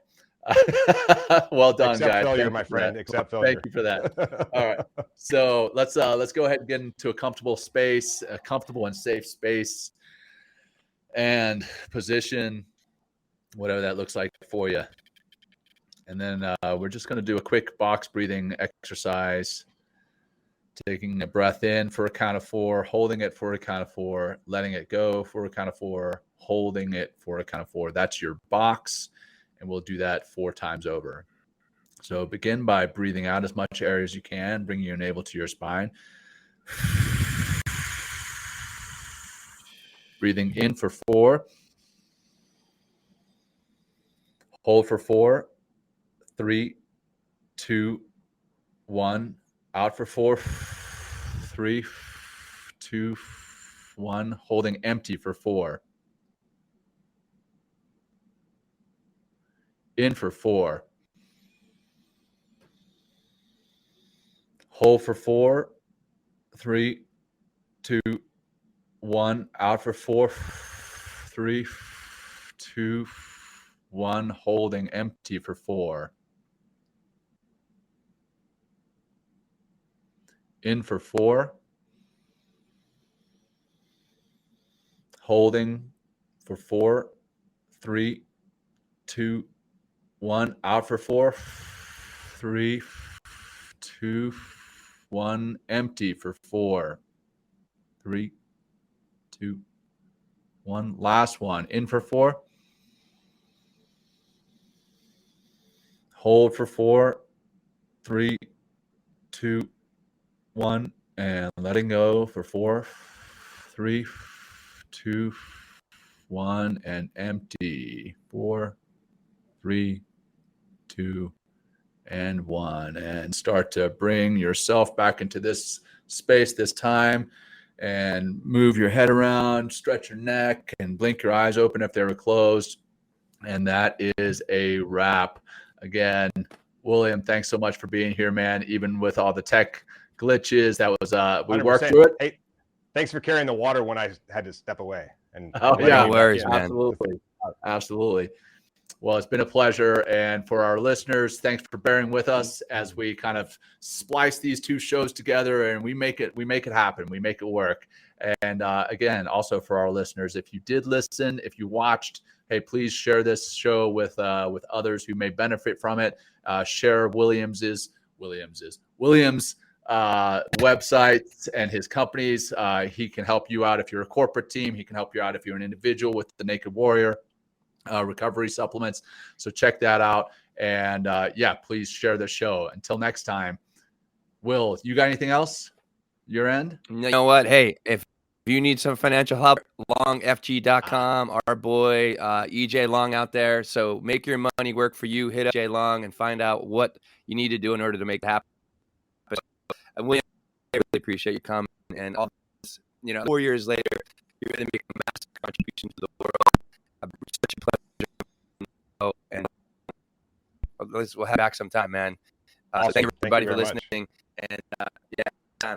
Well done, Except guys. Failure, my friend. Except failure. Thank you for that. All right. So let's go ahead and get into a comfortable space, a comfortable and safe space, and position, whatever that looks like for you. And then we're just going to do a quick box breathing exercise. Taking a breath in for a count of 4, holding it for a count of 4, letting it go for a count of 4, holding it for a count of 4. That's your box, and we'll do that 4 times over. So begin by breathing out as much air as you can, bringing your navel to your spine. Breathing in for 4. Hold for 4. 3, 2, 1. Out for 4. 3, 2, 1. Holding empty for 4. In for 4. Hold for 4. 3, 2, 1. Out for 4. 3, 2, 1. Holding empty for 4. In for 4. Holding for 4. 3, 2, 1. Out for 4. 3, 2, 1. Empty for 4. 3, 2, 1. Last one. In for 4. Hold for 4. 3, 2, 1. And letting go for 4. 3, 2, 1. And empty. 4, 3, 2, and 1. And start to bring yourself back into this space this time, and move your head around, stretch your neck, and blink your eyes open if they were closed. And that is a wrap. Again, William, thanks so much for being here, man. Even with all the tech glitches, that was we 100%. worked through it. Hey, thanks for carrying the water when I had to step away. And Oh, yeah. No worries, man. Absolutely. Well, it's been a pleasure. And for our listeners, thanks for bearing with us as we kind of splice these 2 shows together, and we make it happen. We make it work. And again, also for our listeners, if you did listen, if you watched, hey, please share this show with others who may benefit from it. Share William's websites and his companies. He can help you out if you're a corporate team. He can help you out if you're an individual with the Naked Warrior recovery supplements. So check that out. And please share the show. Until next time, Will, you got anything else? Your end? You know what? Hey, if you need some financial help, longfg.com, our boy EJ Long out there. So make your money work for you. Hit up EJ Long and find out what you need to do in order to make it happen. And William, I really appreciate you coming. And all this, 4 years later, you're going to make a massive contribution to the world. Such a pleasure. And we'll have back sometime, man. Awesome. So thank you, everybody, for much. listening. And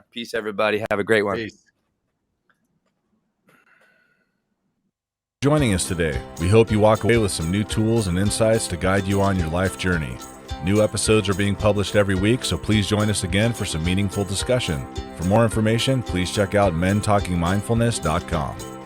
peace, everybody. Have a great one. Peace. Joining us today. We hope you walk away with some new tools and insights to guide you on your life journey. New episodes are being published every week, so please join us again for some meaningful discussion. For more information, please check out mentalkingmindfulness.com.